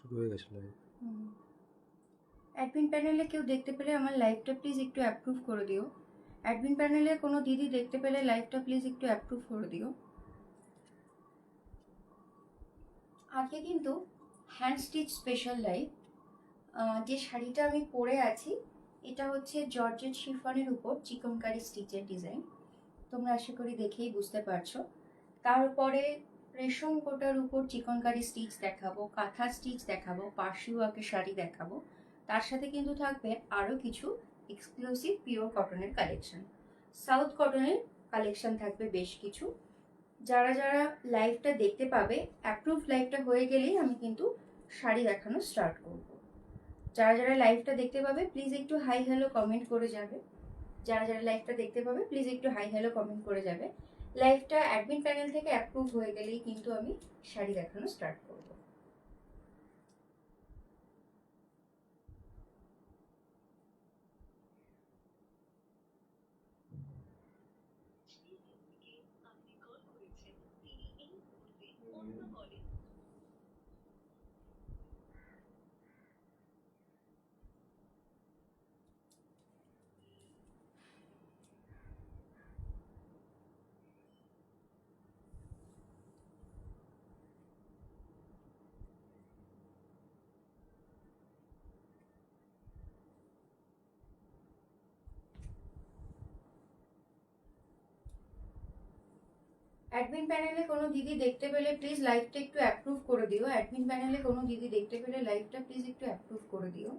শুরু হয়ে গেছে লাইভ। অ্যাডমিন প্যানেলে কেউ দেখতে পেলে আমার লাইভটা প্লিজ একটু অ্যাপ্রুভ করে দিও। অ্যাডমিন প্যানেলে কোনো দিদি দেখতে পেলে লাইভটা প্লিজ একটু অ্যাপ্রুভ করে দিও। আজকে কিন্তু হ্যান্ড স্টিচ স্পেশাল লাইভ। যে শাড়িটা আমি পরে আছি এটা হচ্ছে জর্জেট শিফনের উপর চিকনকারি স্টিচের ডিজাইন। তোমরা আশা করি দেখেই বুঝতে পারছো। তারপরে রেশম কোটার উপর চিকনকারি স্টিচ দেখাবো, কাঁথা স্টিচ দেখাবো, পার্সি ওয়ার্কের শাড়ি দেখাবো। তার সাথে কিন্তু থাকবে আরও কিছু এক্সক্লুসিভ পিওর কটনের কালেকশন, সাউথ কটনের কালেকশন থাকবে বেশ কিছু। যারা যারা লাইভটা দেখতে পাবে, অ্যাপ্রুভ লাইভটা হয়ে গেলেই আমি কিন্তু শাড়ি দেখানো স্টার্ট করব। যারা যারা লাইভটা দেখতে পাবে প্লিজ একটু হাই হ্যালো কমেন্ট করে যাবে। যারা যারা লাইভটা দেখতে পাবে প্লিজ একটু হাই হ্যালো কমেন্ট করে যাবে। লাইভটা অ্যাডমিন প্যানেল থেকে অ্যাপ্রুভ হয়ে গেলেই কিন্তু আমি শাড়ি দেখানো স্টার্ট করব। অ্যাডমিন প্যানেলে কোনো দিদি দেখতে পেলে প্লিজ লাইভটা একটু অ্যাপ্রুভ করে দিও। অ্যাডমিন প্যানেলে কোনো দিদি দেখতে পেলে লাইভটা প্লিজ একটু অ্যাপ্রুভ করে দিও।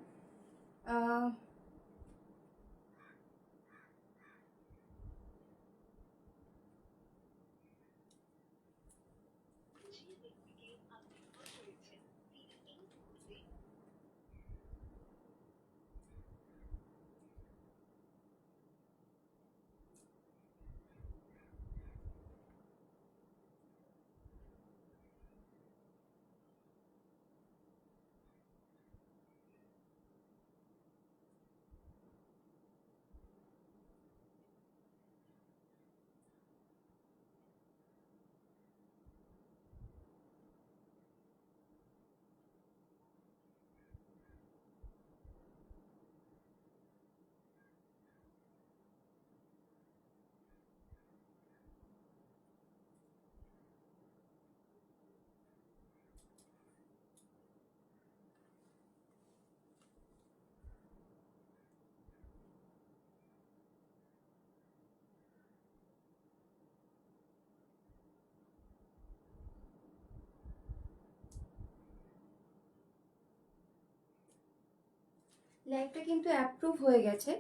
লাইভটা কিন্তু অ্যাপ্রুভ হয়ে গেছে।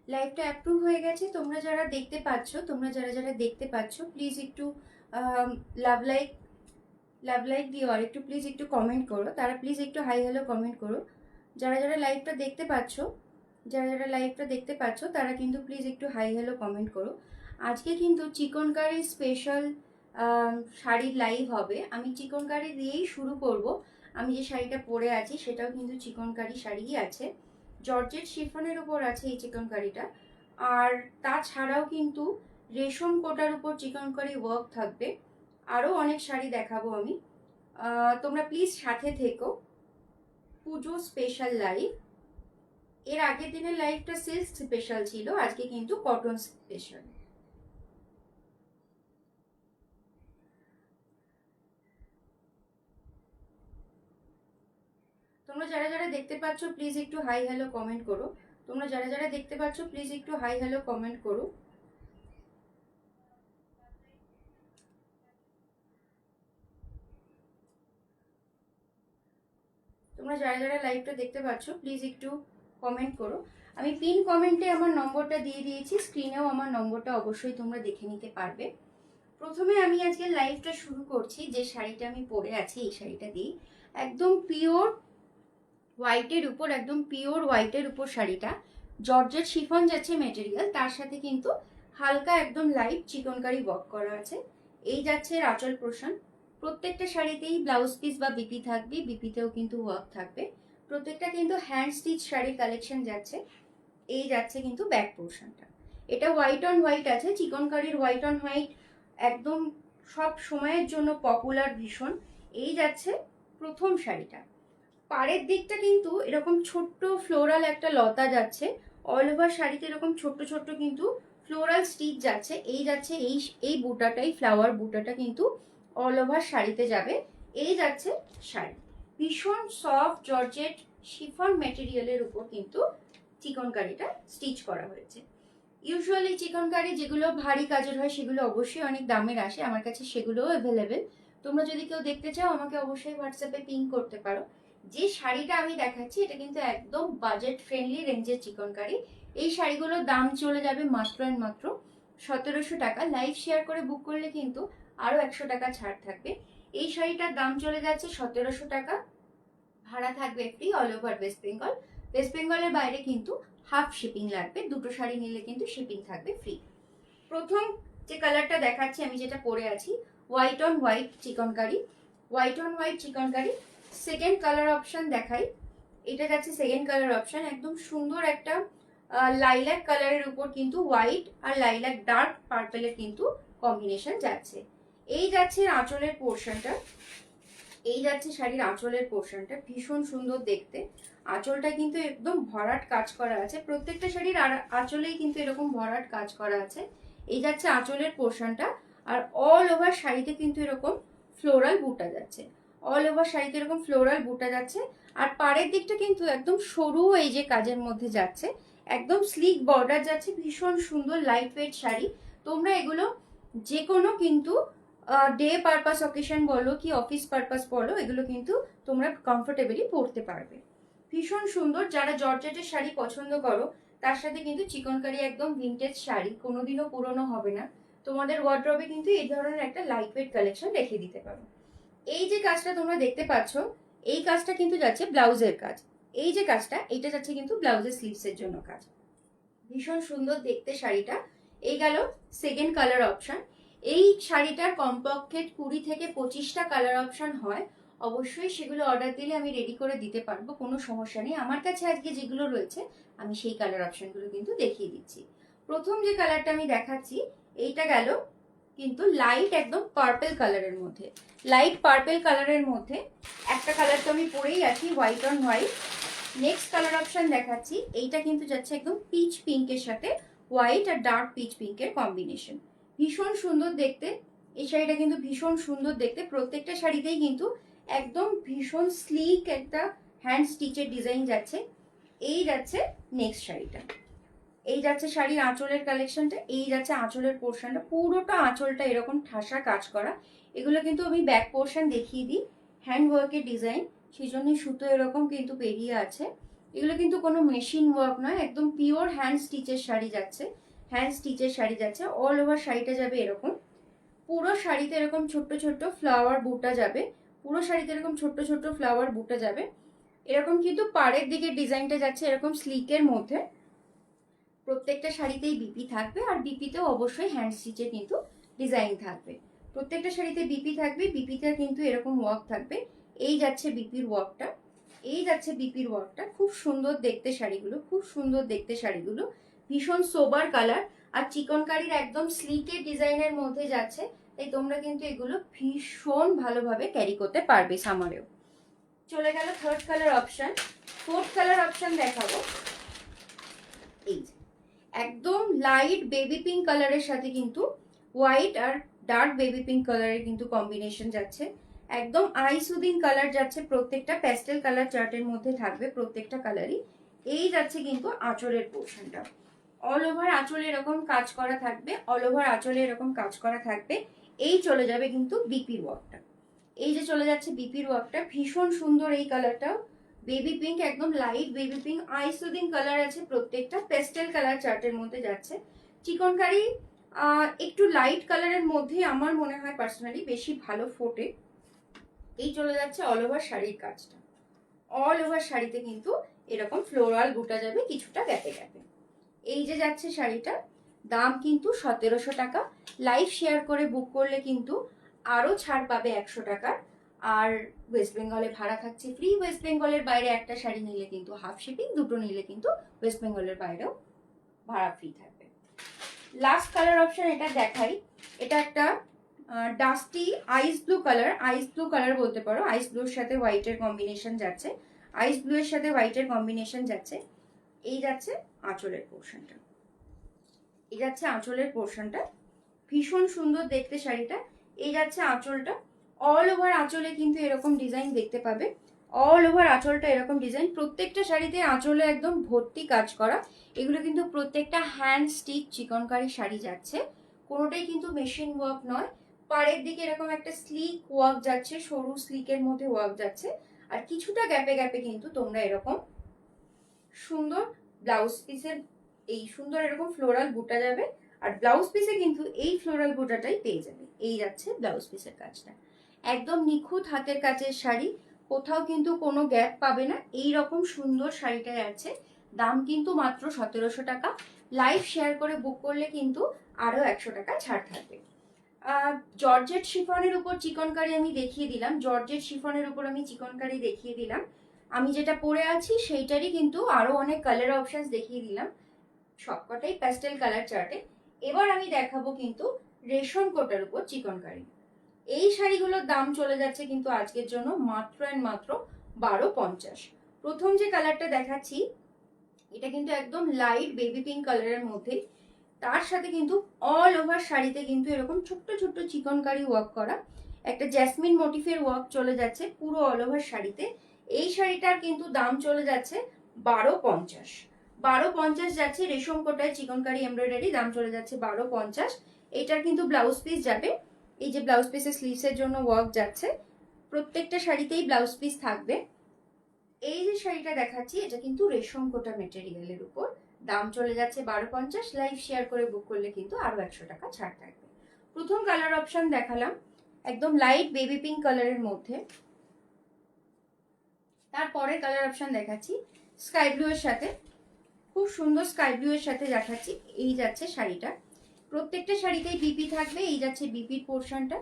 লাইভটা অ্যাপ্রুভ হয়ে গেছে। তোমরা যারা দেখতে পাচ্ছ, তোমরা যারা যারা দেখতে পাচ্ছ প্লিজ একটু লাভ লাইক দিও, আর একটু প্লিজ একটু কমেন্ট করো। তারা প্লিজ একটু হাই হ্যালো কমেন্ট করো। যারা যারা লাইভটা দেখতে পাচ্ছ, যারা যারা লাইভটা দেখতে পাচ্ছ তারা কিন্তু প্লিজ একটু হাই হ্যালো কমেন্ট করো। আজকে কিন্তু চিকনকারি স্পেশাল শাড়ির লাইভ হবে। আমি চিকনকারি দিয়েই শুরু করব। আমি যে শাড়িটা পরে আছি সেটাও কিন্তু চিকনকারি শাড়িই আছে, জর্জেট শিফনের উপর আছে এই চিকনকারিটা। আর তাছাড়াও কিন্তু রেশম কোটার উপর চিকনকারি ওয়ার্ক থাকবে। আরও অনেক শাড়ি দেখাবো আমি। তোমরা প্লিজ সাথে থেকো। পুজো স্পেশাল লাইভ। এর আগের দিনের লাইভটা সিল্ক স্পেশাল ছিল, আজকে কিন্তু কটন স্পেশাল। তোমরা যারা যারা দেখতে পাচ্ছ প্লিজ একটু হাই হ্যালো কমেন্ট করো। তোমরা যারা যারা দেখতে পাচ্ছ প্লিজ একটু হাই হ্যালো কমেন্ট করো। তোমরা যারা যারা লাইভটা দেখতে পাচ্ছ প্লিজ একটু কমেন্ট করো। আমি পিন কমেন্টে আমার নম্বরটা দিয়ে দিয়েছি, স্ক্রিনেও আমার নম্বরটা অবশ্যই তোমরা দেখে নিতে পারবে। প্রথমে আমি আজকে লাইভটা শুরু করছি যে শাড়িটা আমি পরে আছি এই শাড়িটা দিয়ে। একদম পিওর হোয়াইটের উপর, একদম পিওর হোয়াইটের উপর শাড়িটা। জর্জেট শিফন যাচ্ছে মেটেরিয়াল, তার সাথে কিন্তু হালকা একদম লাইট চিকনকারি ওয়ার্ক করা আছে। এই যাচ্ছে আঁচল পোর্শন। প্রত্যেকটা শাড়িতেই ব্লাউজ পিস বা বিপি থাকবে, বিপিতেও কিন্তু ওয়ার্ক থাকবে। প্রত্যেকটা কিন্তু হ্যান্ড স্টিচ শাড়ির কালেকশন যাচ্ছে। এই যাচ্ছে কিন্তু ব্যাক পোর্শনটা। এটা হোয়াইট অন হোয়াইট আছে, চিকনকারির হোয়াইট অন হোয়াইট একদম সব সময়ের জন্য পপুলার ভীষণ। এই যাচ্ছে প্রথম শাড়িটা। পাড়ের দিকটা কিন্তু এরকম ছোট্ট ফ্লোরাল একটা লতা যাচ্ছে, অল ওভার শাড়িতে এরকম ছোট্ট ছোট্ট কিন্তু ফ্লোরাল স্টিচ যাচ্ছে। এই যাচ্ছে এই এই বুটাটাই, ফ্লাওয়ার বুটাটা কিন্তু অল ওভার শাড়িতে যাবে। এই যাচ্ছে শাড়ি, ভীষণ সফট জর্জেট শিফন মেটেরিয়ালের উপর কিন্তু চিকনকারিটা স্টিচ করা হয়েছে। ইউজুয়ালি চিকনকারি যেগুলো ভারী কাজের হয় সেগুলো অবশ্যই অনেক দামের আসে, আমার কাছে সেগুলোও অ্যাভেলেবেল। তোমরা যদি কেউ দেখতে চাও আমাকে অবশ্যই হোয়াটসঅ্যাপে পিং করতে পারো। যে শাড়িটা আমি দেখাচ্ছি এটা কিন্তু একদম বাজেট ফ্রেন্ডলি রেঞ্জের চিকনকারি। এই শাড়িগুলোর দাম চলে যাবে মাত্র অ্যান্ড মাত্র 1700 টাকা। লাইভ শেয়ার করে বুক করলে কিন্তু আরো 100 টাকা ছাড় থাকবে। এই শাড়িটার দাম চলে যাচ্ছে 1700 টাকা, ভাড়া থাকবে free all over West Bengal. West বেঙ্গলের বাইরে কিন্তু হাফ শিপিং লাগবে, দুটো শাড়ি নিলে কিন্তু শিপিং থাকবে ফ্রি। প্রথম যে কালারটা দেখাচ্ছি আমি, যেটা পরে আছি, white on white chikankari, white on white chikankari. Second colour option দেখাই, এটা যাচ্ছে সেকেন্ড কালার অপশন, একদম সুন্দর একটা লাইল্যাক কালারের উপর কিন্তু হোয়াইট আর লাইল্যাক ডার্ক পার্পেলের কিন্তু কম্বিনেশন যাচ্ছে। এই যাচ্ছে আঁচলের পোর্শনটা, এই যাচ্ছে শাড়ির আঁচলের পোর্শনটা, ভীষণ সুন্দর দেখতে। আঁচলটা কিন্তু একদম ভরাট কাজ করা আছে, প্রত্যেকটা শাড়ির আঁচলেই কিন্তু এরকম ভরাট কাজ করা আছে। এই যাচ্ছে আঁচলের পোর্শনটা, আর অল ওভার শাড়িতে কিন্তু এরকম ফ্লোরাল বুটা যাচ্ছে, অল ওভার শাড়িতে এরকম ফ্লোরাল বুটা যাচ্ছে। আর পাড়ের দিকটা কিন্তু একদম সরু এই যে কাজের মধ্যে যাচ্ছে, একদম স্লিক বর্ডার যাচ্ছে, ভীষণ সুন্দর লাইট ওয়েট শাড়ি। তোমরা এগুলো যে কোনো কিন্তু ডে পারপাস অকেশন বলো কি অফিস পারপাস বলো, এগুলো কিন্তু তোমরা কমফোর্টেবলি পরতে পারবে। ভীষণ সুন্দর, যারা জর্জেটের শাড়ি পছন্দ করো তার সাথে কিন্তু চিকনকারি একদম ভিনটেজ শাড়ি, কোনোদিনও পুরনো হবে না। তোমাদের ওয়ার্ড্রবে কিন্তু এই ধরনের একটা লাইট ওয়েট কালেকশন রেখে দিতে পারো। এই যে কাজটা তোমরা দেখতে পাচ্ছ, এই কাজটা কিন্তু যাচ্ছে ব্লাউজের কাজ। এই যে কাজটা, এইটা যাচ্ছে কিন্তু ব্লাউজের স্লিভসের জন্য কাজ। ভীষণ সুন্দর দেখতে শাড়িটা। এই গেল সেকেন্ড কালার অপশন। এই শাড়িটার কমপক্ষে 20 থেকে 25টা কালার অপশন হয়, অবশ্যই সেগুলো অর্ডার দিলে আমি রেডি করে দিতে পারবো, কোনো সমস্যা নেই। আমার কাছে আজকে যেগুলো রয়েছে আমি সেই কালার অপশনগুলো কিন্তু দেখিয়ে দিচ্ছি। প্রথম যে কালারটা আমি দেখাচ্ছি এইটা গেল কিন্তু লাইট একদম পার্পেল কালারের মধ্যে, লাইট পার্পেল কালারের মধ্যে একটা কালার তো আমি পরেই আছি, white on white. Next colour option দেখাচ্ছি, এইটা কিন্তু যাচ্ছে একদম পিচ পিঙ্কের সাথে হোয়াইট আর ডার্ক পিচ পিঙ্কের কম্বিনেশন, ভীষণ সুন্দর দেখতে। এই শাড়িটা কিন্তু ভীষণ সুন্দর দেখতে, প্রত্যেকটা শাড়িতেই কিন্তু একদম ভীষণ স্লিক একটা হ্যান্ড স্টিচের ডিজাইন যাচ্ছে। এই যাচ্ছে নেক্সট শাড়িটা, এই যাচ্ছে শাড়ির আঁচলের কালেকশনটা, এই যাচ্ছে আঁচলের পোর্শনটা, পুরোটা আঁচলটা এরকম ঠাসা কাজ করা। এগুলো কিন্তু আমি ব্যাক পোর্শন দেখিয়ে দিই, হ্যান্ড ওয়ার্কের ডিজাইন, সেই জন্য সুতো এরকম কিন্তু পেরিয়ে আছে। এগুলো কিন্তু কোনো মেশিন ওয়ার্ক নয়, একদম পিওর হ্যান্ড স্টিচের শাড়ি যাচ্ছে, হ্যান্ড স্টিচের শাড়ি যাচ্ছে। অল ওভার শাড়িটা যাবে এরকম, পুরো শাড়িতে এরকম ছোট্ট ছোট্ট ফ্লাওয়ার বুটা যাবে, পুরো শাড়িতে এরকম ছোট্ট ছোট্ট ফ্লাওয়ার বুটা যাবে। এরকম কিন্তু পাড়ের দিকে ডিজাইনটা যাচ্ছে এরকম স্লিকের মধ্যে। প্রত্যেকটা শাড়িতেই বিপি থাকবে, আর বিপিতেও অবশ্যই হ্যান্ড স্টিচে কিন্তু ডিজাইন থাকবে। প্রত্যেকটা শাড়িতে বিপি থাকবে, বিপিতে কিন্তু এরকম ওয়ার্ক থাকবে। এই যাচ্ছে বিপির ওয়ার্কটা, এই যাচ্ছে বিপির ওয়ার্কটা, খুব সুন্দর দেখতে শাড়িগুলো, খুব সুন্দর দেখতে শাড়িগুলো, ভীষণ সোবার কালার আর চিকনকারির একদম স্লিকের ডিজাইনের মধ্যে যাচ্ছে, তাই তোমরা কিন্তু এগুলো ভীষণ ভালোভাবে ক্যারি করতে পারবে সামারেও। চলে গেল third colour option. Fourth colour option দেখাবো, এই একদম লাইট বেবি পিঙ্ক কালারের সাথে কিন্তু হোয়াইট আর ডার্ক বেবি পিঙ্ক কালারের কিন্তু কম্বিনেশন যাচ্ছে, একদম আই সুদিং কালার যাচ্ছে, প্রত্যেকটা প্যাস্টেল কালার চার্টের মধ্যে থাকবে প্রত্যেকটা কালারই। এই যাচ্ছে কিন্তু আঁচলের পোর্শনটা, অল ওভার আঁচলে এরকম কাজ করা থাকবে, অল ওভার আঁচলে এরকম কাজ করা থাকবে। এই চলে যাবে কিন্তু বিপির ওয়ার্কটা, এই যে চলে যাচ্ছে বিপির ওয়ার্কটা, ভীষণ সুন্দর এই কালারটাও, বেবি পিঙ্ক, একদম light baby pink, I soothing colour আছে, প্রত্যেকটা পেস্টেল কালার চার্টের মধ্যে যাচ্ছে। চিকনকারি একটু লাইট কালারের মধ্যে আমার মনে হয় পার্সোনালি বেশি ভালো ফোটে। এই চলে যাচ্ছে অল ওভার শাড়ির কাজটা, অল ওভার শাড়িতে কিন্তু এরকম ফ্লোরাল বুটা যাবে কিছুটা গ্যাপে গ্যাপে। এই যে যাচ্ছে শাড়িটা, দাম কিন্তু 1700 টাকা। লাইভ শেয়ার করে বুক করলে কিন্তু আরো ছাড় পাবে 100 টাকার। আর ওয়েস্ট বেঙ্গলে ভাড়া থাকছে ফ্রি, ওয়েস্ট বেঙ্গলের বাইরে একটা শাড়ি নিলে কিন্তু হাফ শিপিং, দুটো নিলে কিন্তু ওয়েস্ট বেঙ্গলের বাইরেও ভাড়া ফ্রি থাকবে। লাস্ট কালার অপশন এটা দেখাই, এটা একটা ডাস্টি আইস ব্লু কালার, আইস ব্লু কালার বলতে পারো, আইস ব্লুর সাথে হোয়াইটের কম্বিনেশন যাচ্ছে। আইস ব্লু এর সাথে হোয়াইটের কম্বিনেশন যাচ্ছে। এই যাচ্ছে আঁচলের পোর্শনটা, এই যাচ্ছে আঁচলের পোর্শনটা, ভীষণ সুন্দর দেখতে শাড়িটা। এই যাচ্ছে আঁচলটা, অল ওভার আঁচলে কিন্তু এরকম ডিজাইন দেখতে পাবে, অল ওভার আঁচলটা এরকম ডিজাইন। প্রত্যেকটা শাড়িতে আঁচলে একদম ভর্তি কাজ করা। এগুলো কিন্তু প্রত্যেকটা হ্যান্ড স্টিচ চিকনকারি শাড়ি যাচ্ছে, কোনোটাই কিন্তু মেশিন ওয়ার্ক নয়। পাড়ের দিকে এরকম একটা স্লিক ওয়ার্ক যাচ্ছে, সরু স্লিকের মধ্যে ওয়ার্ক যাচ্ছে, আর কিছুটা গ্যাপে গ্যাপে কিন্তু তোমরা এরকম সুন্দর ব্লাউজ পিসের এই সুন্দর এরকম ফ্লোরাল বুটা যাবে, আর ব্লাউজ পিসে কিন্তু এই ফ্লোরাল বুটাটাই পেয়ে যাবে। এই যাচ্ছে ব্লাউজ পিসের কাজটা, একদম নিখুঁত হাতের কাজের শাড়ি, কোথাও কিন্তু কোনো গ্যাপ পাবে না। এই রকম সুন্দর শাড়িটা আছে, দাম কিন্তু মাত্র 1700 টাকা। লাইভ শেয়ার করে বুক করলে কিন্তু আরো 100 টাকা ছাড় থাকবে। জর্জেট শিফনের উপর চিকনকারি আমি দেখিয়ে দিলাম, জর্জেট শিফনের উপর আমি চিকনকারি দেখিয়ে দিলাম। আমি যেটা পরে আছি সেইটারই কিন্তু আরো অনেক কালার অপশনস দেখিয়ে দিলাম, সবকটাই প্যাস্টেল কালার চার্টে। এবার আমি দেখাবো কিন্তু রেশম কোটার উপর চিকনকারি। এই শাড়িগুলোর দাম চলে যাচ্ছে কিন্তু আজকের জন্য মাত্র অ্যান্ড মাত্র 1250। প্রথম যে কালারটা দেখাচ্ছি এটা কিন্তু একদম লাইট বেবি পিঙ্ক কালারের মধ্যে, তার সাথে কিন্তু অল ওভার শাড়িতে কিন্তু এরকম ছোট্ট ছোট্ট চিকনকারি ওয়ার্ক করা, একটা জ্যাসমিন মোটিফের ওয়ার্ক চলে যাচ্ছে পুরো অল ওভার শাড়িতে। এই শাড়িটার কিন্তু দাম চলে যাচ্ছে 1250। 1250 যাচ্ছে রেশম কোটায় চিকনকারি এমব্রয়ডারি, দাম চলে যাচ্ছে 1250। এটার কিন্তু ব্লাউজ পিস যাবে, এই যে ব্লাউজ পিসের স্লিভসের জন্য ওয়ার্ক যাচ্ছে, প্রত্যেকটা শাড়িতেই ব্লাউজ পিস থাকবে। এই যে শাড়িটা দেখাচ্ছি এটা কিন্তু রেশম কোটা মেটেরিয়ালের উপর, দাম চলে যাচ্ছে 1250। লাইভ শেয়ার করে বুক করলে কিন্তু আরো 100 টাকা ছাড় থাকবে। প্রথম কালার অপশন দেখালাম একদম লাইট বেবি পিঙ্ক কালারের মধ্যে, তারপরে কালার অপশন দেখাচ্ছি স্কাই ব্লু এর সাথে, খুব সুন্দর স্কাই ব্লু এর সাথে দেখাচ্ছি। এই যাচ্ছে শাড়িটা, প্রত্যেকটা শাড়িতেই বিপি থাকবে, এই যাচ্ছে বিপির পোর্শনটা,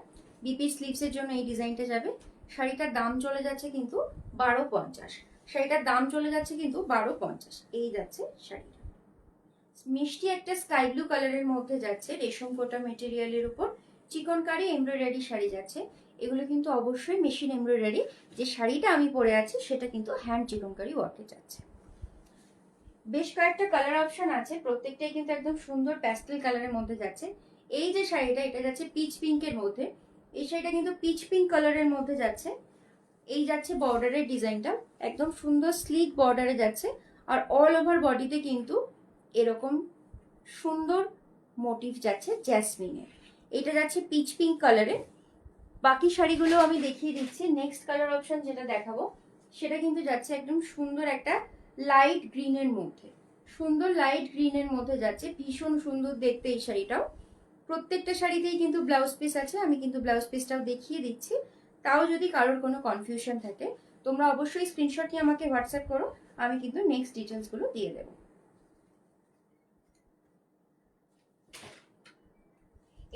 বিপির স্লিভসের জন্য এই ডিজাইনটা যাবে। শাড়িটার দাম চলে যাচ্ছে কিন্তু 1250, শাড়িটার দাম চলে যাচ্ছে কিন্তু 1250। এই যাচ্ছে শাড়িটা, মিষ্টি একটা স্কাই ব্লু কালারের মধ্যে যাচ্ছে রেশম কোটা মেটেরিয়ালের উপর চিকনকারি এমব্রয়ডারি শাড়ি যাচ্ছে। এগুলো কিন্তু অবশ্যই মেশিন এমব্রয়ডারি, যে শাড়িটা আমি পরে আছি সেটা কিন্তু হ্যান্ড চিকনকারি ওয়ার্কে যাচ্ছে। বেশ কয়েকটা কালার অপশন আছে, প্রত্যেকটাই কিন্তু একদম সুন্দর প্যাস্টেল কালারের মধ্যে যাচ্ছে। এই যে শাড়িটা এটা যাচ্ছে পিচ পিঙ্কের মধ্যে, এই শাড়িটা কিন্তু পিচ পিঙ্ক কালারের মধ্যে যাচ্ছে। এই যাচ্ছে বর্ডারের ডিজাইনটা, একদম সুন্দর স্লিক বর্ডারে যাচ্ছে, আর অল ওভার বডিতে কিন্তু এরকম সুন্দর মোটিভ যাচ্ছে জ্যাসমিনের। এটা যাচ্ছে পিচ পিঙ্ক কালারে। বাকি শাড়িগুলো আমি দেখিয়ে দিচ্ছি। নেক্সট কালার অপশন যেটা দেখাবো সেটা কিন্তু যাচ্ছে একদম সুন্দর একটা লাইট গ্রিনের মধ্যে, সুন্দর লাইট গ্রিনের মধ্যে যাচ্ছে, ভীষণ সুন্দর দেখতে এই শাড়িটাও। প্রত্যেকটা শাড়িতেই কিন্তু ব্লাউজ পিস আছে, আমি কিন্তু ব্লাউজ পিসটাও দেখিয়ে দিচ্ছি। তাও যদি কারোর কোনো কনফিউশন থাকে তোমরা অবশ্যই স্ক্রিনশট নিয়ে আমাকে হোয়াটসঅ্যাপ করো, আমি কিন্তু নেক্সট ডিটেলসগুলো দিয়ে দেবো।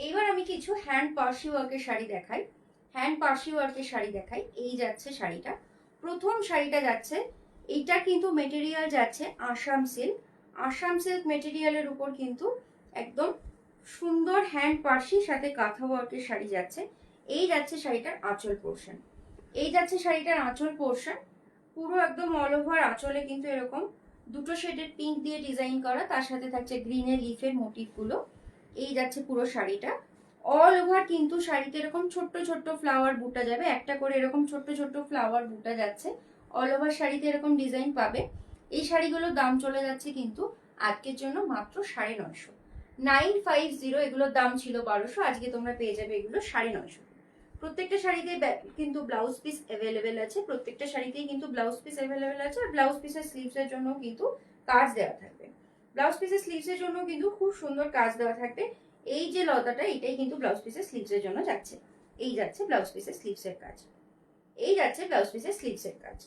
এইবার আমি কিছু হ্যান্ড পার্সি ওয়ার্কের শাড়ি দেখাই, হ্যান্ড পার্সি ওয়ার্কের শাড়ি দেখাই। এই যাচ্ছে শাড়িটা, প্রথম শাড়িটা যাচ্ছে, এইটা কিন্তু মেটেরিয়াল যাচ্ছে আসাম সিল্ক, আসাম সিল্ক মেটেরিয়ালের উপর কিন্তু একদম সুন্দর হ্যান্ড পার্সির সাথে কাঁথা ওয়ার্কের শাড়ি যাচ্ছে। এই যাচ্ছে শাড়িটার আঁচল পোর্শন, এই যাচ্ছে শাড়িটার আঁচল পোর্শন, পুরো একদম অল ওভার আঁচলে কিন্তু এরকম দুটো শেডের পিঙ্ক দিয়ে ডিজাইন করা, তার সাথে থাকছে গ্রিনের লিফের মোটিভগুলো। এই যাচ্ছে পুরো শাড়িটা, অল ওভার কিন্তু শাড়িতে এরকম ছোট্ট ছোট্ট ফ্লাওয়ার বুটা যাবে, একটা করে এরকম ছোট্ট ছোট্ট ফ্লাওয়ার বুটা যাচ্ছে, অল ওভার শাড়িতে এরকম ডিজাইন পাবে। এই শাড়িগুলোর দাম চলে যাচ্ছে কিন্তু আজকের জন্য মাত্র 950, 950। এগুলোর দাম ছিল 1200, আজকে তোমরা পেয়ে যাবে এগুলো 950। প্রত্যেকটা শাড়িতে কিন্তু ব্লাউজ পিস অ্যাভেলেবেল আছে, প্রত্যেকটা শাড়িতেই কিন্তু ব্লাউজ পিস অ্যাভেলেবেল আছে, আর ব্লাউজ পিসের স্লিভসের জন্য কিন্তু কাজ দেওয়া থাকবে, ব্লাউজ পিসের স্লিভসের জন্য কিন্তু খুব সুন্দর কাজ দেওয়া থাকবে। এই যে লতাটা এটাই কিন্তু ব্লাউজ পিসের স্লিভসের জন্য যাচ্ছে। এই যাচ্ছে ব্লাউজ পিসের স্লিভসের কাজ, এই যাচ্ছে ব্লাউজ পিসের স্লিভসের কাজ,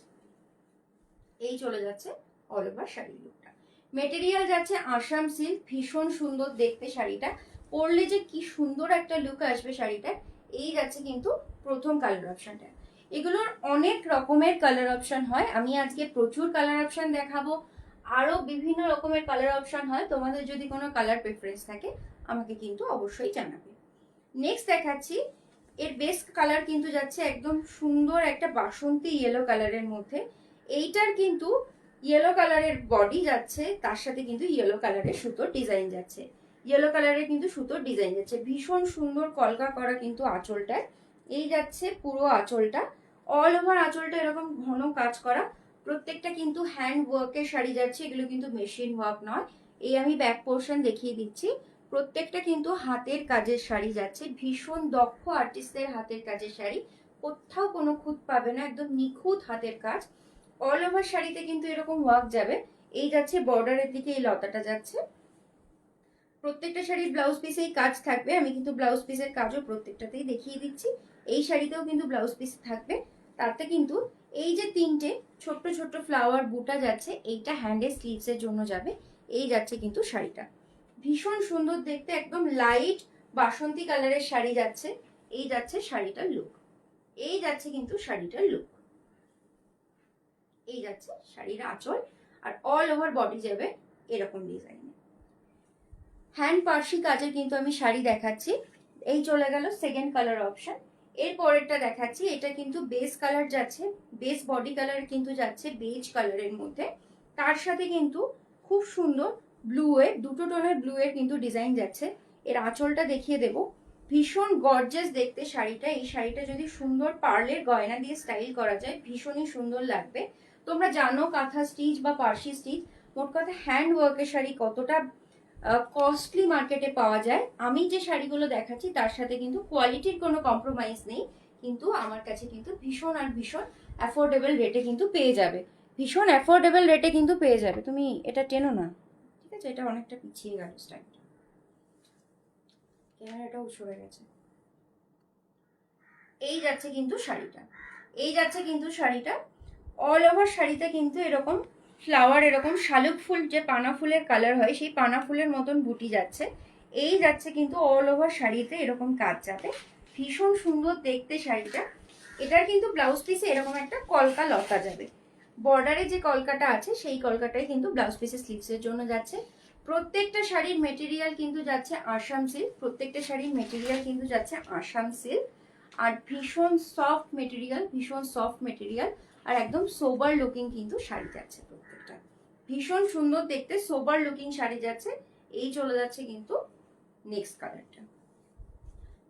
এই চলে যাচ্ছে অল ওভার শাড়ির লুকটা। মেটেরিয়াল যাচ্ছে আসাম সিল্ক, ভীষণ সুন্দর দেখতে শাড়িটা, পরলে যে কি সুন্দর একটা লুক আসবে শাড়িটা। এই যাচ্ছে কিন্তু প্রথম কালার অপশনটা। এগুলোর অনেক রকমের কালার অপশন হয়, আমি আজকে প্রচুর কালার অপশন দেখাবো, আরো বিভিন্ন রকমের কালার অপশন হয়। তোমাদের যদি কোনো কালার প্রেফারেন্স থাকে আমাকে কিন্তু অবশ্যই জানাবে। নেক্সট দেখাচ্ছি, এর বেস্ট কালার কিন্তু যাচ্ছে একদম সুন্দর একটা বাসন্তী ইয়েলো কালারের মধ্যে। এইটার কিন্তু ইয়েলো কালারের বডি যাচ্ছে, তার সাথে কিন্তু ইয়েলো কালারের সুতোর ডিজাইন যাচ্ছে, ইয়েলো কালারের কিন্তু সুতোর ডিজাইন যাচ্ছে। ভীষণ সুন্দর কলকা করা কিন্তু আঁচলটায়। এই যাচ্ছে পুরো আঁচলটা, অল ওভার আঁচলটা এরকম ঘন কাজ করা। প্রত্যেকটা কিন্তু হ্যান্ড ওয়ার্কের শাড়ি যাচ্ছে, এগুলো কিন্তু মেশিন ওয়ার্ক নয়। এই আমি ব্যাক পোর্শন দেখিয়ে দিচ্ছি, প্রত্যেকটা কিন্তু হাতের কাজের শাড়ি যাচ্ছে, ভীষণ দক্ষ আর্টিস্টদের হাতের কাজের শাড়ি। কোথাও কোনো খুঁত পাবে না, একদম নিখুঁত হাতের কাজ। অল ওভার শাড়িতে কিন্তু এরকম ওয়ার্ক যাবে। এই যাচ্ছে বর্ডারের দিকে এই লতাটা যাচ্ছে। প্রত্যেকটা শাড়ির ব্লাউজ পিসেই কাজ থাকবে, আমি কিন্তু ব্লাউজ পিসের কাজও প্রত্যেকটাতেই দেখিয়ে দিচ্ছি। এই শাড়িতেও কিন্তু ব্লাউজ পিস থাকবে। তাতে কিন্তু এই যে তিনটে ছোট্ট ছোট্ট ফ্লাওয়ার বুটা যাচ্ছে, এইটা হ্যান্ডের স্লিভস এর জন্য যাবে। এই যাচ্ছে কিন্তু শাড়িটা, ভীষণ সুন্দর দেখতে, একদম লাইট বাসন্তী কালারের শাড়ি যাচ্ছে। এই যাচ্ছে শাড়িটার লুক, এই যাচ্ছে কিন্তু শাড়িটার লুক। এই যাচ্ছে শাড়ির আঁচল, আর অল ওভার বডি যাবে এরকম ডিজাইনে। হ্যান্ড পার্সি কাজের কিন্তু আমি শাড়ি দেখাচ্ছি। এই চলে গেল সেকেন্ড কালার অপশন। এর পরেরটা দেখাচ্ছি, এটা কিন্তু বেস কালার যাচ্ছে, বেস বডি কালার কিন্তু যাচ্ছে বেজ কালারের মধ্যে। তার সাথে কিন্তু খুব সুন্দর ব্লু এর, দুটো টোনের ব্লু এর কিন্তু ডিজাইন যাচ্ছে। এর আঁচলটা দেখিয়ে দেবো, ভীষণ গর্জিয়াস দেখতে শাড়িটা। এই শাড়িটা যদি সুন্দর পার্লের গয়না দিয়ে স্টাইল করা যায়, ভীষণই সুন্দর লাগবে। তোমরা জানো কাঁথা স্টিচ বা পার্সি স্টিচ, মোট কথা হ্যান্ড ওয়ার্কের শাড়ি কতটা কস্টলি মার্কেটে পাওয়া যায়। আমি যে শাড়িগুলো দেখাচ্ছি তার সাথে কিন্তু কোয়ালিটির কোনো কম্প্রোমাইজ নেই, কিন্তু আমার কাছে কিন্তু ভীষণ আর ভীষণ অ্যাফোর্ডেবল রেটে কিন্তু পেয়ে যাবে, ভীষণ অ্যাফোর্ডেবল রেটে কিন্তু পেয়ে যাবে। তুমি এটা টেনো না, ঠিক আছে? এটা অনেকটা পিছিয়ে গেল স্টাইলটা, ক্যামেরাটাও সরে গেছে। এই যাচ্ছে কিন্তু শাড়িটা, এই যাচ্ছে কিন্তু শাড়িটা। অল ওভার শাড়িতে কিন্তু এরকম ফ্লাওয়ার, এরকম শালুক ফুল যে পানা ফুলের কালার হয়, সেই পানা ফুলের মতন বুটি যাচ্ছে। এই যাচ্ছে কিন্তু অল ওভার শাড়িতে এরকম কাজ যাবে, ভীষণ সুন্দর দেখতে শাড়িটা। এটার কিন্তু ব্লাউজ পিসে এরকম একটা কলকা লতা যাবে, বর্ডারে যে কলকাটা আছে সেই কলকাটাই কিন্তু ব্লাউজ পিসে স্লিভসের জন্য যাচ্ছে। প্রত্যেকটা শাড়ির মেটেরিয়াল কিন্তু যাচ্ছে আসাম সিল্ক, প্রত্যেকটা শাড়ির মেটেরিয়াল কিন্তু যাচ্ছে আসাম সিল্ক। আর ভীষণ সফট মেটেরিয়াল, ভীষণ সফট মেটেরিয়াল, আর একদম সোবার লুকিং কিন্তু শাড়ি যাচ্ছে প্রত্যেকটা, ভীষণ সুন্দর দেখতে সোবার লুকিং শাড়ি যাচ্ছে। এই চলে যাচ্ছে কিন্তু নেক্সট কালারটা,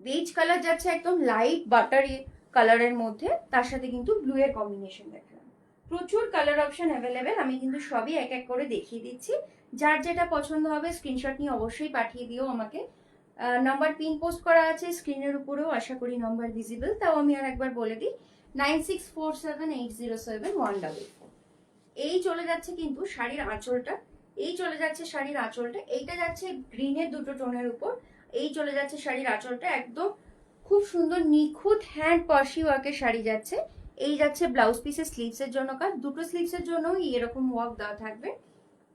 বেজ কালার যাচ্ছে, একদম লাইট বাটারি কালারের মধ্যে, তার সাথে কিন্তু ব্লু এর কম্বিনেশন দেখলাম। প্রচুর কালার অপশন অ্যাভেলেবেল, আমি কিন্তু সবই এক এক করে দেখিয়ে দিচ্ছি। যার যেটা পছন্দ হবে স্ক্রিনশট নিয়ে অবশ্যই পাঠিয়ে দিও আমাকে। নাম্বার পিন পোস্ট করা আছে স্ক্রিনের উপরেও, আশা করি নাম্বার ভিজিবল। তাও আমি আর একবার বলে দিই, 9647807144। এই চলে যাচ্ছে কিন্তু শাড়ির আঁচলটা, এই চলে যাচ্ছে শাড়ির আঁচলটা। এইটা যাচ্ছে গ্রিনের দুটো টোনের উপর। এই চলে যাচ্ছে শাড়ির আঁচলটা, একদম খুব সুন্দর নিখুঁত হ্যান্ড পার্সি ওয়ার্কের শাড়ি যাচ্ছে। এই যাচ্ছে ব্লাউজ পিসের স্লিভসের জন্য কাজ, দুটো স্লিভসের জন্যই এরকম ওয়ার্ক দেওয়া থাকবে।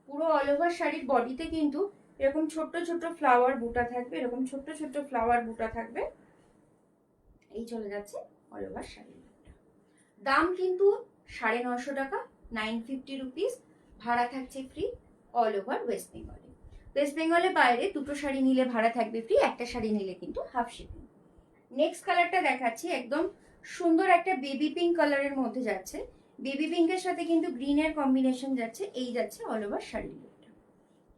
পুরো অল ওভার শাড়ির বডিতে কিন্তু এরকম ছোট্ট ছোট্ট ফ্লাওয়ার বুটা থাকবে, এরকম ছোট্ট ছোট্ট ফ্লাওয়ার বুটা থাকবে। এই চলে যাচ্ছে অল ওভার শাড়ির বুটা। দাম কিন্তু 950 টাকা, 950 রুপিস। ভাড়া থাকছে ফ্রি অল ওভার ওয়েস্ট বেঙ্গলে। ওয়েস্ট বেঙ্গলের বাইরে দুটো শাড়ি নিলে ভাড়া থাকবে ফ্রি, একটা শাড়ি নিলে কিন্তু হাফ শিপিং। নেক্সট কালারটা দেখাচ্ছি, একদম সুন্দর একটা বেবি পিঙ্ক কালারের মধ্যে যাচ্ছে। বেবি পিঙ্কের সাথে কিন্তু গ্রিনের কম্বিনেশন যাচ্ছে। এই যাচ্ছে অল ওভার শাড়ির লুকটা,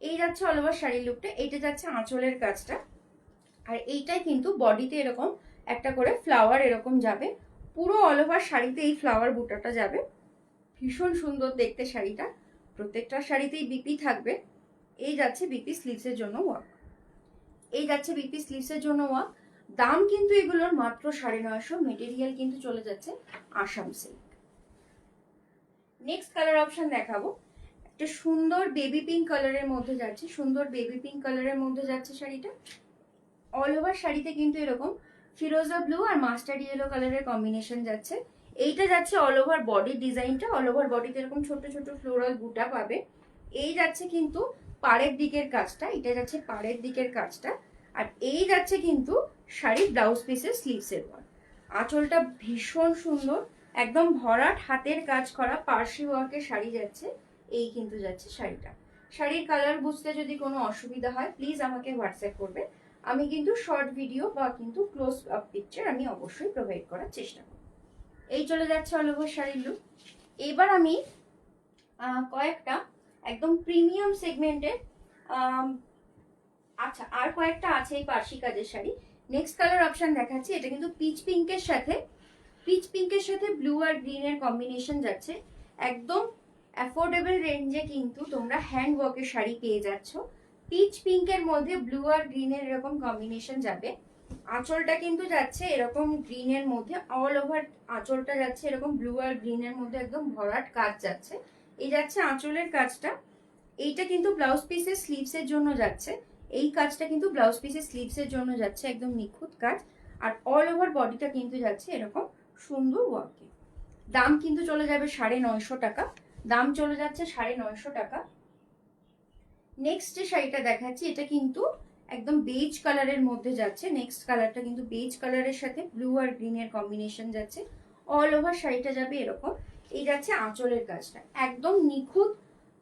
এই যাচ্ছে অল ওভার শাড়ির লুকটা। এইটা যাচ্ছে আঁচলের কাজটা, আর এইটাই কিন্তু বডিতে এরকম একটা করে ফ্লাওয়ার এরকম যাবে। পুরো অল ওভার শাড়িতে এই ফ্লাওয়ার বুটাটা যাবে, ভীষণ সুন্দর দেখতে শাড়িটা। প্রত্যেকটা শাড়িতেই বিপি থাকবে। এই যাচ্ছে বিপি স্লিভসের জন্য ওয়ার্ক, এই যাচ্ছে বিপি স্লিভসের জন্য ওয়ার্ক। দাম কিন্তু এগুলোর মাত্র 950, মেটেরিয়াল কিন্তু চলে যাচ্ছে Assam silk. Next colour option দেখাবো, একটা সুন্দর বেবি পিঙ্ক কালারের মধ্যে যাচ্ছে, সুন্দর বেবি পিঙ্ক কালারের মধ্যে যাচ্ছে শাড়িটা। অল ওভার শাড়িতে কিন্তু এরকম ফিরোজা ব্লু আর মাস্টার্ড ইয়েলো কালারের কম্বিনেশন যাচ্ছে। এইটা যাচ্ছে অল ওভার বডির ডিজাইনটা, অল ওভার বডিতে এরকম ছোট ছোট ফ্লোরাল বুটা পাবে। এই যাচ্ছে কিন্তু পাড়ের দিকের কাজটা, এটা যাচ্ছে পাড়ের দিকের কাজটা। আর এই যাচ্ছে কিন্তু শাড়ির ব্লাউজ পিসের স্লিভসের ওয়ার্ক। আঁচলটা ভীষণ সুন্দর, একদম ভরাট হাতের কাজ করা পার্সি ওয়ার্কের শাড়ি যাচ্ছে। এই কিন্তু যাচ্ছে শাড়িটা। শাড়ির কালার বুঝতে যদি কোনো অসুবিধা হয় প্লিজ আমাকে হোয়াটসঅ্যাপ করবে, আমি কিন্তু শর্ট ভিডিও বা কিন্তু ক্লোজ আপ পিকচার আমি অবশ্যই প্রোভাইড করার চেষ্টা করব। এই চলে যাচ্ছে অল ওভার শাড়ির লুক। এবার আমি কয়েকটা একদম প্রিমিয়াম সেগমেন্টের, আচ্ছা আর কয়েকটা আছে এই পার্সি কাজের শাড়ি। নেক্সট কালার অপশন দেখাচ্ছি, এটা কিন্তু পিচ পিঙ্কের সাথে ব্লু আর গ্রিনের কম্বিনেশন যাচ্ছে। একদম অ্যাফোর্ডেবল রেঞ্জে কিন্তু তোমরা হ্যান্ড ওয়ার্কের শাড়ি পেয়ে যাচ্ছ। পিচ পিঙ্কের মধ্যে ব্লু আর গ্রিনের এরকম কম্বিনেশন যাবে। আঁচলটা কিন্তু যাচ্ছে এরকম গ্রিনের মধ্যে, অল ওভার আঁচলটা যাচ্ছে এরকম ব্লু আর গ্রিনের মধ্যে একদম ভরাট কাজ যাচ্ছে। এই যাচ্ছে আঁচলের কাজটা। এইটা কিন্তু ব্লাউজ পিসের স্লিভসের জন্য যাচ্ছে। এই কাজটা কিন্তু ব্লাউজ পিসের স্লিভসের জন্য যাচ্ছে, একদম নিখুঁত কাজ। আর অল ওভার বডিটা কিন্তু যাচ্ছে এরকম সুন্দর ওয়ার্কে। দাম কিন্তু চলে যাবে 950 টাকা, দাম চলে যাচ্ছে 950 টাকা। নেক্সট যে শাড়িটা দেখাচ্ছি এটা কিন্তু একদম বেজ কালারের মধ্যে যাচ্ছে। নেক্সট কালারটা কিন্তু বেজ কালারের সাথে ব্লু আর গ্রিনের কম্বিনেশন যাচ্ছে। অল ওভার শাড়িটা যাবে এরকম। এই যাচ্ছে আঁচলের কাজটা, একদম নিখুঁত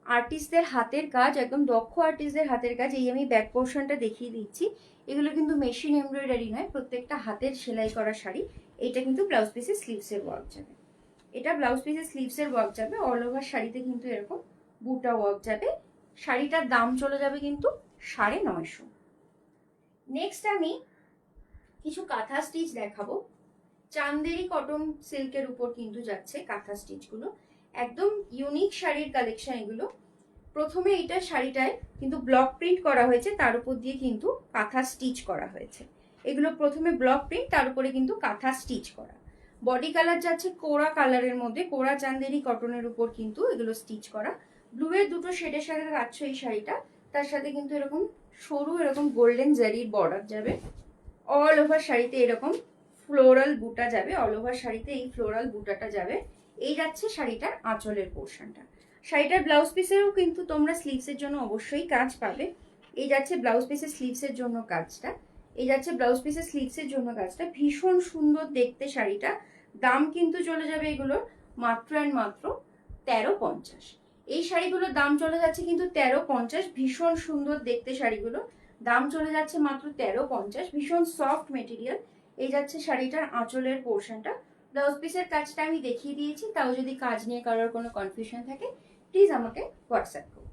আর্টিস্টদের হাতের কাজ, একদম দক্ষ আর্টিস্টদের হাতের কাজ। এই আমি ব্যাক পোর্শনটা দেখিয়ে দিচ্ছি, এগুলো কিন্তু মেশিন এমব্রয়ডারি নয়, প্রত্যেকটা হাতের সেলাই করা শাড়ি। এটা কিন্তু ব্লাউজ পিসের স্লিভসের ওয়ার্ক যাবে, এটা ব্লাউজ পিসের স্লিভসের ওয়ার্ক যাবে। অল ওভার শাড়িতে কিন্তু এরকম বুটা ওয়ার্ক যাবে। শাড়িটার দাম চলে যাবে কিন্তু 950। নেক্সট আমি কিছু কাঁথা স্টিচ দেখাবো। চান্দেরি কটন সিল্কের উপর কিন্তু যাচ্ছে কাঁথা স্টিচগুলো, একদম ইউনিক শাড়ির কালেকশন এগুলো। প্রথমে এইটা শাড়িটায় কিন্তু ব্লক প্রিন্ট করা হয়েছে, তার উপর দিয়ে কিন্তু কাঁথা স্টিচ করা হয়েছে। এগুলো প্রথমে ব্লক প্রিন্ট, তার উপরে কিন্তু কাঁথা স্টিচ করা। বডি কালার যাচ্ছে কোরা কালারের মধ্যে, কোরা চান্দেরি কটনের উপর কিন্তু এগুলো স্টিচ করা। ব্লু এর দুটো শেডের সাথে পাচ্ছ এই শাড়িটা, তার সাথে কিন্তু এরকম সরু এরকম গোল্ডেন জারির বর্ডার যাবে। অল ওভার শাড়িতে এরকম ফ্লোরাল বুটা যাবে, অল ওভার শাড়িতে এই ফ্লোরাল বুটাটা যাবে। এই যাচ্ছে শাড়িটার আঁচলের পোর্শনটা। শাড়িটার ব্লাউজ পিসেরও কিন্তু তোমরা স্লিভসের জন্য অবশ্যই কাজ পাবে। এই যাচ্ছে ব্লাউজ পিসের স্লিভসের জন্য কাজটা, এই যাচ্ছে ব্লাউজ পিসের স্লিভসের জন্য কাজটা। ভীষণ সুন্দর দেখতে শাড়িটা। দাম কিন্তু চলে যাবে এগুলোর মাত্র অ্যান্ড মাত্র 1350। এই শাড়িগুলোর দাম চলে যাচ্ছে কিন্তু 1350। ভীষণ সুন্দর দেখতে শাড়িগুলো, দাম চলে যাচ্ছে মাত্র 1350। ভীষণ সফট মেটেরিয়াল। এই যাচ্ছে শাড়িটার আঁচলের পোর্শনটা। ব্লাউজ পিসের কাজটা আমি দেখিয়ে দিয়েছি, তাও যদি কাজ নিয়ে কারোর কোনো কনফিউশন থাকে প্লিজ আমাকে হোয়াটসঅ্যাপ করুন।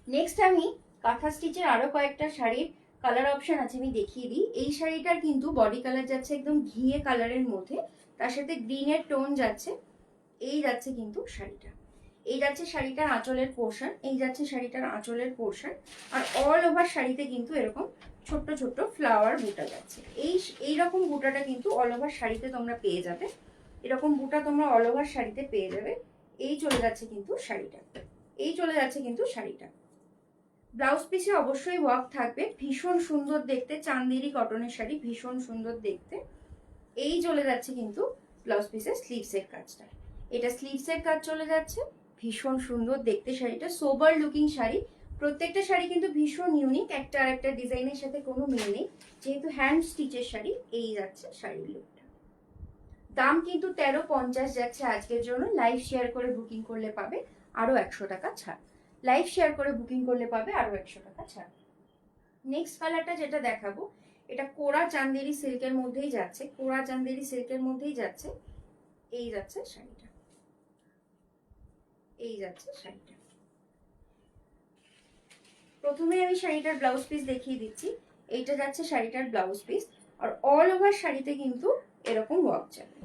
নেক্সট আমি কাঁথা স্টিচের আরো কয়েকটা শাড়ির কালার অপশন আছে, আমি দেখিয়ে দিই। এই শাড়িটার কিন্তু বডি কালার যাচ্ছে একদম ঘিয়ে কালারের মধ্যে, তার সাথে গ্রিনের টোন যাচ্ছে। এই যাচ্ছে কিন্তু শাড়িটা, এই যাচ্ছে শাড়িটার আঁচলের পোর্শন, এই যাচ্ছে শাড়িটার আঁচলের পোর্শন। আর অল ওভার শাড়িতে কিন্তু এরকম ছোট্ট ছোট্ট ফ্লাওয়ার বুটা যাচ্ছে। এইরকম বুটাটা কিন্তু অল ওভার শাড়িতে তোমরা পেয়ে যাবে, এরকম বুটা তোমরা অল ওভার শাড়িতে পেয়ে যাবে। এই চলে যাচ্ছে কিন্তু শাড়িটা, এই চলে যাচ্ছে কিন্তু শাড়িটা। ব্লাউজ পিসে অবশ্যই ওয়ার্ক থাকবে। ভীষণ সুন্দর দেখতে চান্দেরি কটনের শাড়ি, ভীষণ সুন্দর দেখতে। এই চলে যাচ্ছে কিন্তু ব্লাউজ পিসের স্লিভসের কাজটা, এটা স্লিভসের কাজ চলে যাচ্ছে। ভীষণ সুন্দর দেখতে শাড়িটা, সোবার লুকিং শাড়ি। প্রত্যেকটা শাড়ি কিন্তু ভীষণ ইউনিক, একটা আর একটা ডিজাইনের সাথে কোনো মিল নেই, যেহেতু হ্যান্ড স্টিচের শাড়ি। এই যাচ্ছে শাড়ির লুকটা। দাম কিন্তু 1350 যাচ্ছে আজকের জন্য। লাইভ শেয়ার করে বুকিং করলে পাবে আরো 100 টাকা ছাড়, লাইভ শেয়ার করে বুকিং করলে পাবে আরো 100 টাকা ছাড়। নেক্সট কালারটা যেটা দেখাবো, এটা কোরা চান্দেরি সিল্কের মধ্যেই যাচ্ছে, কোরা চান্দেরি সিল্কের মধ্যেই যাচ্ছে। এই যাচ্ছে শাড়িটা, এই যাচ্ছে শাড়িটা। প্রথমে আমি শাড়িটার ব্লাউজ পিস দেখিয়ে দিচ্ছি। এইটা যাচ্ছে শাড়িটার ব্লাউজ পিস, আর অল ওভার শাড়িতে কিন্তু এরকম ওয়ার্ক যাবে।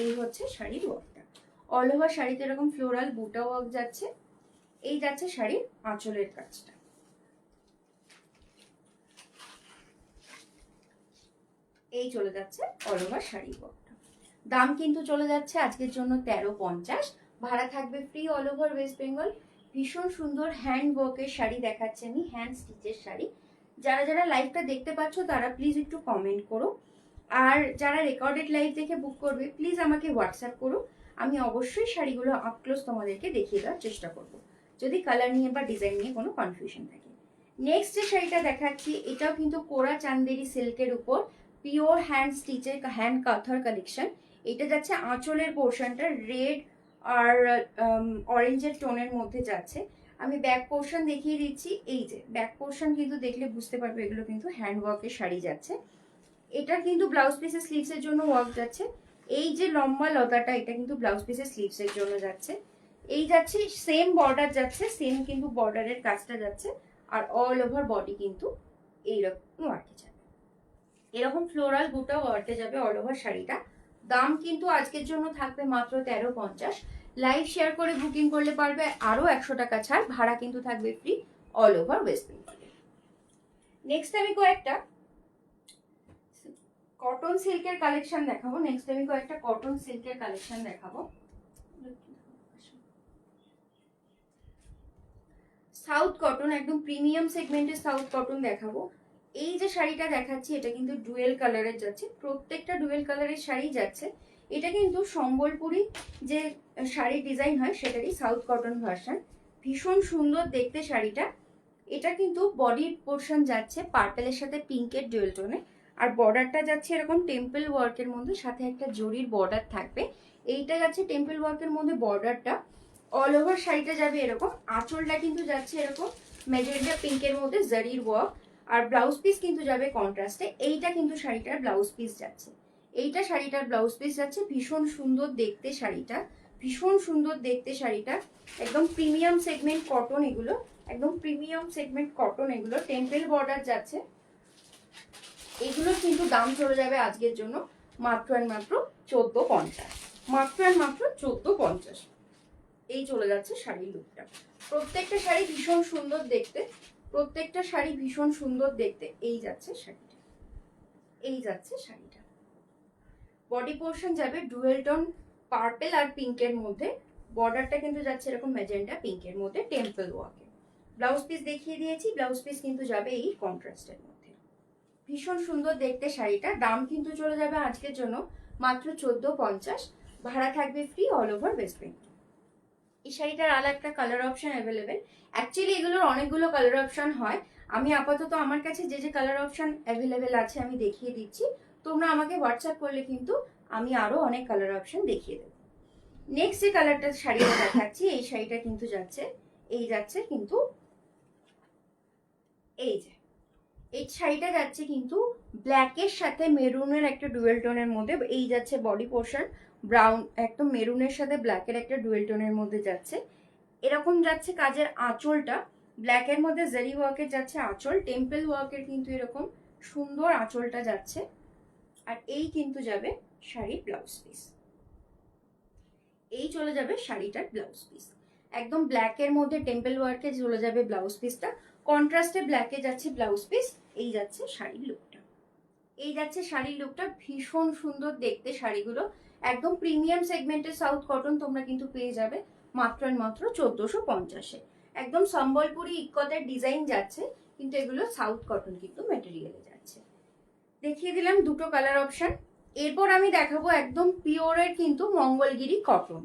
এই হচ্ছে শাড়ির ওয়ার্কটা, অল ওভার শাড়িতে এরকম ফ্লোরাল বুটা ওয়ার্ক যাচ্ছে। এই যাচ্ছে শাড়ির আঁচলের কাজটা, এই চলে যাচ্ছে অল ওভার শাড়ি ওয়ার্কটা। দাম কিন্তু চলে যাচ্ছে আজকের জন্য 1350। ভাড়া থাকবে free all over West Bengal. ভীষণ সুন্দর হ্যান্ড ওয়ার্কের শাড়ি দেখাচ্ছে আমি, হ্যান্ড স্টিচের শাড়ি। যারা যারা লাইভটা দেখতে পাচ্ছ তারা প্লিজ একটু কমেন্ট করো, আর যারা রেকর্ডেড লাইভ দেখে বুক করবে প্লিজ আমাকে হোয়াটসঅ্যাপ করো। আমি অবশ্যই শাড়িগুলো আপ ক্লোজ তোমাদেরকে দেখিয়ে দেওয়ার চেষ্টা করব, যদি কালার নিয়ে বা ডিজাইন নিয়ে কোনো কনফিউশন থাকে। নেক্সট যে শাড়িটা দেখাচ্ছি এটাও কিন্তু কোরা চান্দেরি সিল্কের উপর পিওর হ্যান্ড স্টিচের হ্যান্ড কাঁথার কালেকশন। এটা যাচ্ছে আঁচলের পোর্শনটা রেড আর অরেঞ্জের টোনের মধ্যে যাচ্ছে। আমি ব্যাক পোর্শন দেখিয়ে দিচ্ছি। এই যে ব্যাক পোর্শন কিন্তু দেখলে বুঝতে পারবে এগুলো কিন্তু হ্যান্ড ওয়ার্কের শাড়ি যাচ্ছে। এটার কিন্তু ব্লাউজ পিসের স্লিভসের জন্য ওয়ার্ক যাচ্ছে। এই যে লম্বা লতাটা এটা কিন্তু ব্লাউজ পিসের স্লিভস এর জন্য যাচ্ছে। এই যাচ্ছে সেম বর্ডার যাচ্ছে, সেম কিন্তু বর্ডারের কাজটা যাচ্ছে, আর অল ওভার বডি কিন্তু এইরকম ওয়ার্কে যাবে, এরকম ফ্লোরাল বুটা ওয়ার্কে যাবে অল ওভার শাড়িটা। দাম কিন্তু আজকের জন্য থাকবে মাত্র 1350। লাইভ শেয়ার করে বুকিং করলে পারবে আরো 100 টাকা ছাড়, ভাড়া কিন্তু থাকবে free all over West Bengal. Next আমি কয়েকটা কটন সিল্কের কালেকশন দেখাবো। নেক্সট আমি কয়েকটা কটন সিল্কের কালেকশন দেখাবো। সাউথ কটন, একদম প্রিমিয়াম সেগমেন্টের সাউথ কটন দেখাবো। এই যে শাড়িটা দেখাচ্ছি এটা কিন্তু ডুয়েল কালারের যাচ্ছে, প্রত্যেকটা ডুয়েল কালারের শাড়ি যাচ্ছে। এটা কিন্তু সম্বলপুরি যে শাড়ির ডিজাইন হয় সেটারই সাউথ কটন ভার্সন। ভীষণ সুন্দর দেখতে শাড়িটা। এটা কিন্তু বডির পোর্শন যাচ্ছে পার্পেলের সাথে পিঙ্কের ডুয়েল টোনে, আর বর্ডারটা যাচ্ছে এরকম টেম্পল ওয়ার্কের মধ্যে, সাথে একটা জরির বর্ডার থাকবে। এইটা যাচ্ছে টেম্পল ওয়ার্কের মধ্যে বর্ডারটা, অল ওভার শাড়িটা যাবে এরকম। আঁচলটা কিন্তু যাচ্ছে এরকম ম্যাজেন্টা পিঙ্কের মধ্যে জারির ওয়ার্ক, আর ব্লাউজ পিস কিন্তু যাবে কন্ট্রাস্টে। এইটা কিন্তু শাড়িটার ব্লাউজ পিস যাচ্ছে, এইটা শাড়িটার ব্লাউজ পিস যাচ্ছে। ভীষণ সুন্দর দেখতে শাড়িটা, ভীষণ সুন্দর দেখতে শাড়িটা। একদম প্রিমিয়াম সেগমেন্ট কটন এগুলো, একদম প্রিমিয়াম সেগমেন্ট কটন এগুলো। টেম্পল বর্ডার যাচ্ছে। এগুলোর কিন্তু দাম চলে যাবে আজকের জন্য মাত্র আর মাত্র 1450, মাত্র আর মাত্র 1450। এই চলে যাচ্ছে শাড়ির লুকটা। প্রত্যেকটা শাড়ি ভীষণ সুন্দর দেখতে, প্রত্যেকটা শাড়ি ভীষণ সুন্দর দেখতে। এই যাচ্ছে শাড়িটা, এই যাচ্ছে শাড়িটা। বডি পোর্শন যাবে ডুয়েল টোন পার্পেল আর পিঙ্কের মধ্যে, বর্ডারটা কিন্তু যাচ্ছে এরকম ম্যাজেন্টা পিঙ্কের মধ্যে টেম্পল ওয়ার্কে। ব্লাউজ পিস দেখিয়ে দিয়েছি, ব্লাউজ পিস কিন্তু যাবে এই কন্ট্রাস্টের মধ্যে। ভীষণ সুন্দর দেখতে শাড়িটা। দাম কিন্তু চলে যাবে আজকের জন্য মাত্র 1450, ভাড়া থাকবে free all over West Bengal. এই শাড়িটার আলাদা একটা কালার অপশন অ্যাভেলেবেল। অ্যাকচুয়ালি এগুলোর অনেকগুলো কালার অপশন হয়, আমি আপাতত আমার কাছে যে যে কালার অপশন অ্যাভেলেবেল আছে আমি দেখিয়ে দিচ্ছি। তোমরা আমাকে হোয়াটসঅ্যাপ করলে কিন্তু আমি আরো অনেক কালার অপশন দেখিয়ে দেবো। নেক্সট যে কালারটা শাড়িটা দেখাচ্ছি, এই শাড়িটা কিন্তু যাচ্ছে, এই যাচ্ছে কিন্তু এই যে এই শাড়িটা যাচ্ছে কিন্তু ব্ল্যাকের সাথে মেরুনের একটা ডুয়েল টোনের মধ্যে। এই যাচ্ছে বডি পোর্শন ব্রাউন, একদম মেরুনের সাথে ব্ল্যাকের একটা ডুয়েল টোনের মধ্যে যাচ্ছে। এরকম যাচ্ছে কাজের আঁচলটা, ব্ল্যাকের মধ্যে জারি ওয়ার্কের যাচ্ছে আঁচল, টেম্পল ওয়ার্কের কিন্তু এরকম সুন্দর আঁচলটা যাচ্ছে। আর এই কিন্তু যাবে শাড়ির ব্লাউজ পিস, এই চলে যাবে শাড়িটার ব্লাউজ পিস। একদম ব্ল্যাকের মধ্যে টেম্পল ওয়ার্কে চলে যাবে ব্লাউজ পিসটা, কন্ট্রাস্টে ব্ল্যাকে যাচ্ছে ব্লাউজ পিস। এই যাচ্ছে শাড়ির লুকটা, এই যাচ্ছে শাড়ির লুকটা। ভীষণ সুন্দর দেখতে শাড়িগুলো, একদম প্রিমিয়াম সেগমেন্টের সাউথ কটন তোমরা কিন্তু পেয়ে যাবে মাত্র আর মাত্র 1450-এ। একদম সম্বলপুরি ইক্কতের ডিজাইন যাচ্ছে, কিন্তু এগুলো সাউথ কটন কিন্তু মেটেরিয়ালে যাচ্ছে। দেখিয়ে দিলাম দুটো কালার অপশন। এরপর আমি দেখাবো একদম পিওরের কিন্তু মঙ্গলগিরি কটন।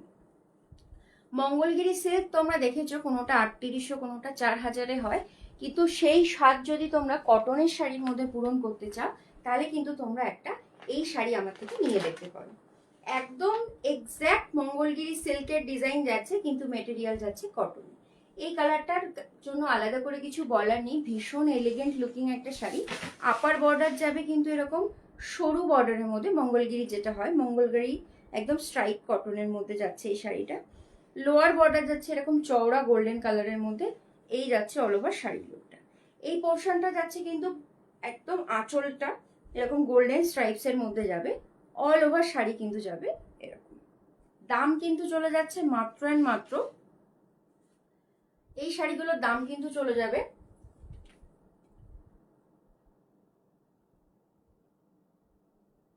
মঙ্গলগিরি সিল্ক তোমরা দেখেছো, কোনোটা 3800, কোনোটা 4000-এ হয়, কিন্তু সেই স্বাদ যদি তোমরা কটনের শাড়ির মধ্যে পূরণ করতে চাও তাহলে কিন্তু তোমরা একটা এই শাড়ি আমার থেকে নিয়ে দেখতে পারো। একদম এক্স্যাক্ট মঙ্গলগিরি সিল্কের ডিজাইন যাচ্ছে, কিন্তু মেটেরিয়াল যাচ্ছে কটন। এই কালারটার জন্য আলাদা করে কিছু বলার নেই, ভীষণ এলিগেন্ট লুকিং একটা শাড়ি। আপার বর্ডার যাবে কিন্তু এরকম সরু বর্ডারের মধ্যে, মঙ্গলগিরি যেটা হয়, মঙ্গলগিরি একদম স্ট্রাইপ কটনের মধ্যে যাচ্ছে এই শাড়িটা। লোয়ার বর্ডার যাচ্ছে এরকম চওড়া গোল্ডেন কালারের মধ্যে। এই যাচ্ছে অল ওভার শাড়ির লুকটা। এই পোর্শনটা যাচ্ছে কিন্তু একদম আঁচলটা এরকম গোল্ডেন স্ট্রাইপস এর মধ্যে যাবে, অল ওভার শাড়ি কিন্তু যাবে এরকম। দাম কিন্তু চলে যাচ্ছে মাত্র এন্ড মাত্র, এই শাড়িগুলোর দাম কিন্তু চলে যাবে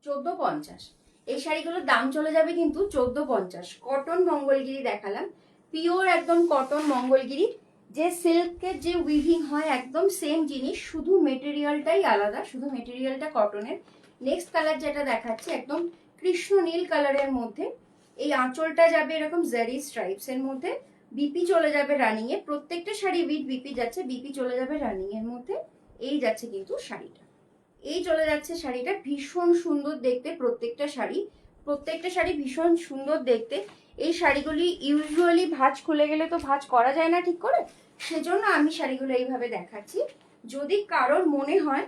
1450। এই শাড়িগুলোর দাম চলে যাবে কিন্তু 1450। কটন মঙ্গলগিরি দেখালাম, পিওর একদম কটন মঙ্গলগিরি। যে সিল্কের যে উইভিং হয় একদম সেম জিনিস, শুধু মেটেরিয়ালটাই আলাদা, শুধু মেটেরিয়ালটা কটনের। নেক্সট কালার যেটা দেখাচ্ছি একদম কৃষ্ণ নীল কালারের মধ্যে। এই আঁচলটা যাবে এরকম জারি স্ট্রাইপস এর মধ্যে, বিপি চলে যাবে রানিং এ, প্রত্যেকটা শাড়ি উইথ বিপি যাচ্ছে, বিপি চলে যাবে রানিং এর মধ্যে। এই যাচ্ছে কিন্তু শাড়িটা, এই চলে যাচ্ছে শাড়িটা। ভীষণ সুন্দর দেখতে প্রত্যেকটা শাড়ি, প্রত্যেকটা শাড়ি ভীষণ সুন্দর দেখতে। এই শাড়িগুলি ইউজুয়ালি ভাঁজ খুলে গেলে তো ভাঁজ করা যায় না ঠিক করে, সেজন্য আমি শাড়িগুলো এইভাবে দেখাচ্ছি। যদি কারোর মনে হয়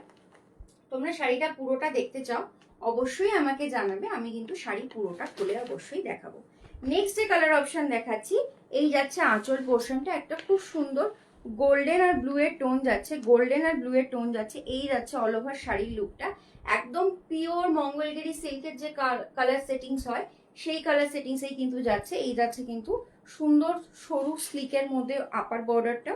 তোমরা শাড়িটা পুরোটা দেখতে চাও, অবশ্যই আমাকে জানাবে, আমি কিন্তু শাড়ি পুরোটা খুলে অবশ্যই দেখাবো। নেক্সট যে কালার অপশন দেখাচ্ছি, এই যাচ্ছে আঁচল পোর্শনটা, একটা খুব সুন্দর গোল্ডেন আর ব্লু এর টোন যাচ্ছে, গোল্ডেন আর ব্লু এর টোন যাচ্ছে। এই যাচ্ছে অল ওভার শাড়ির লুকটা, একদম পিওর মঙ্গলগিরি সিল্কের যে কালার সেটিংস হয় সেই কালার সেটিংসেই কিন্তু যাচ্ছে। এই যাচ্ছে কিন্তু সুন্দর সরু স্লিকের মধ্যে আপার বর্ডারটা,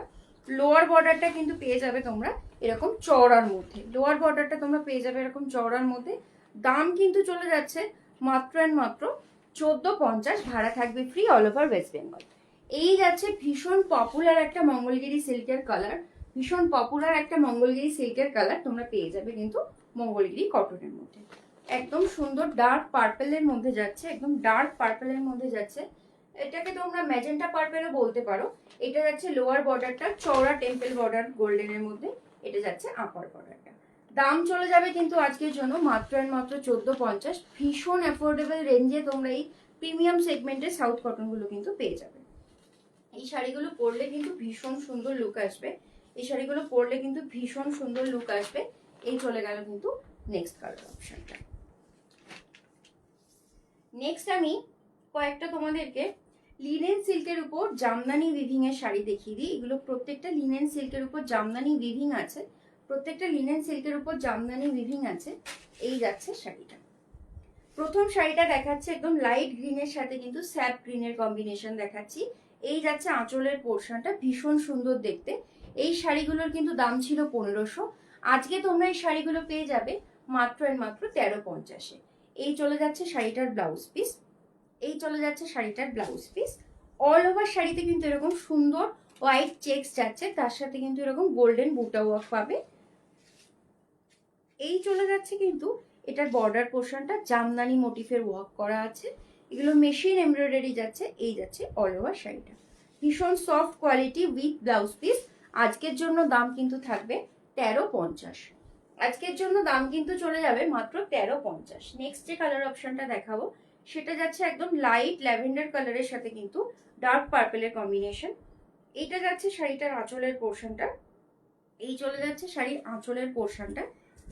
লোয়ার বর্ডারটা কিন্তু পেয়ে যাবে তোমরা এরকম চওড়ার মধ্যে, লোয়ার বর্ডারটা তোমরা পেয়ে যাবে এরকম চওড়ার মধ্যে। দাম কিন্তু চলে যাচ্ছে মাত্র অ্যান্ড মাত্র 1450, ভাড়া থাকবে free all over West Bengal. এই যাচ্ছে ভীষণ পপুলার একটা মঙ্গলগিরি সিল্কের কালার, ভীষণ পপুলার একটা মঙ্গলগিরি সিল্কের কালার তোমরা পেয়ে যাবে কিন্তু মঙ্গলগিরি কটনের মধ্যে। একদম সুন্দর ডার্ক পার্পেলের মধ্যে যাচ্ছে, একদম ডার্ক পার্পেলের মধ্যে যাচ্ছে। এটাকে তোমরা ম্যাজেন্টা পার্পেলও বলতে পারো। এটা যাচ্ছে লোয়ার বর্ডারটা চওড়া টেম্পল বর্ডার গোল্ডেনের মধ্যে, এটা যাচ্ছে আপার বর্ডারটা। দাম চলে যাবে কিন্তু আজকের জন্য মাত্র অ্যান্ড মাত্র 1450। ভীষণ অ্যাফোর্ডেবল রেঞ্জে তোমরা এই প্রিমিয়াম সেগমেন্টের সাউথ কটনগুলো কিন্তু পেয়ে যাবে। এই শাড়িগুলো পরলে কিন্তু ভীষণ সুন্দর লুক আসবে, এই শাড়িগুলো পরলে কিন্তু ভীষণ সুন্দর লুক আসবে। এই চলে গেল কিন্তু নেক্সট কালার অপশনটা। নেক্সট আমি কয়েকটা তোমাদেরকে লিনেন সিল্কের উপর জামদানি উইভিং এর শাড়ি দেখিয়ে দিই। এগুলো প্রত্যেকটা লিনেন সিল্কের উপর জামদানি উইভিং আছে, প্রত্যেকটা লিনেন সিল্কের উপর জামদানি উইভিং আছে। এই যাচ্ছে শাড়িটা, প্রথম শাড়িটা দেখাচ্ছে একদম লাইট গ্রিনের সাথে কিন্তু স্যাপ গ্রিনের কম্বিনেশন দেখাচ্ছি। এই যাচ্ছে আঁচলের পোর্শনটা, ভীষণ সুন্দর দেখতে। এই শাড়িগুলোর কিন্তু দাম ছিল 1500, আজকে তোমরা এই শাড়িগুলো পেয়ে যাবে মাত্র এর মাত্র 1350-এ। এই চলে যাচ্ছে শাড়িটার ব্লাউজ পিস, এই চলে যাচ্ছে শাড়িটার ব্লাউজ পিস। অল ওভার শাড়িতে কিন্তু এরকম সুন্দর হোয়াইট চেকস যাচ্ছে, তার সাথে কিন্তু এরকম গোল্ডেন বুটা ওয়ার্ক পাবে। এই চলে যাচ্ছে কিন্তু এটার বর্ডার পোর্শনটা জামদানি মোটিফের ওয়ার্ক করা আছে, এগুলো মেশিন এমব্রয়ডারি যাচ্ছে। এই যাচ্ছে অল ওভার শাড়িটা, ভীষণ soft quality with blouse piece. আজকের জন্য দাম কিন্তু থাকবে 1350, আজকের জন্য দাম কিন্তু চলে যাবে মাত্র 1350। নেক্সট যে কালার অপশনটা দেখাবো সেটা যাচ্ছে একদম লাইট ল্যাভেন্ডার কালারের সাথে কিন্তু ডার্ক পার্পেলের কম্বিনেশন। এইটা যাচ্ছে শাড়িটার আঁচলের পোর্শনটা, এই চলে যাচ্ছে শাড়ির আঁচলের পোর্শনটা,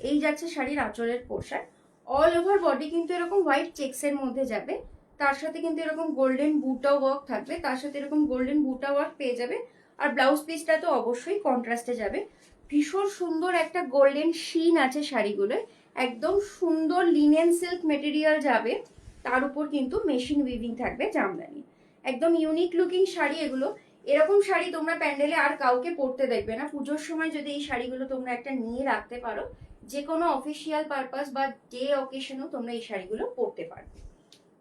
এই যাচ্ছে শাড়ির আঁচলের পোর্শন। অল ওভার বডি কিন্তু এরকম হোয়াইট চেক্সের মধ্যে যাবে, তার সাথে কিন্তু এরকম গোল্ডেন বুটা ওয়ার্ক থাকবে, তার সাথে এরকম গোল্ডেন বুটা ওয়ার্ক পেয়ে যাবে। আর ব্লাউজ পিসটা তো অবশ্যই কন্ট্রাস্টে যাবে। ভীষণ সুন্দর একটা গোল্ডেন শিন আছে শাড়িগুলোয়, একদম সুন্দর লিনেন সিল্ক মেটেরিয়াল যাবে, তার উপর কিন্তু মেশিন উইভিং থাকবে জামদানি। একদম ইউনিক লুকিং শাড়ি এগুলো। এরকম শাড়ি তোমরা প্যান্ডেলে আর কাউকে পরতে দেখবে না। পুজোর সময় যদি এই শাড়িগুলো তোমরা একটা নিয়ে রাখতে পারো, যে কোনো অফিসিয়াল পারপাস বা ডে অকেশনেও তোমরা এই শাড়িগুলো পরতে পারবে।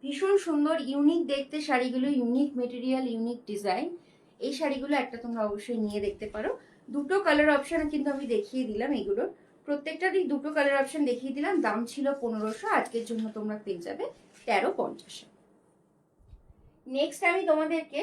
ভীষণ সুন্দর ইউনিক দেখতে শাড়িগুলো, ইউনিক মেটেরিয়াল, ইউনিক ডিজাইন। এই শাড়িগুলো একটা তোমরা অবশ্যই নিয়ে দেখতে পারো। দুটো কালার অপশন কিন্তু আমি দেখিয়ে দিলাম, এগুলোর প্রত্যেকটারই দুটো কালার অপশন দেখিয়ে দিলাম। দাম ছিল 1500, আজকের জন্য তোমরা পেয়ে যাবে 1350। নেক্সট আমি তোমাদেরকে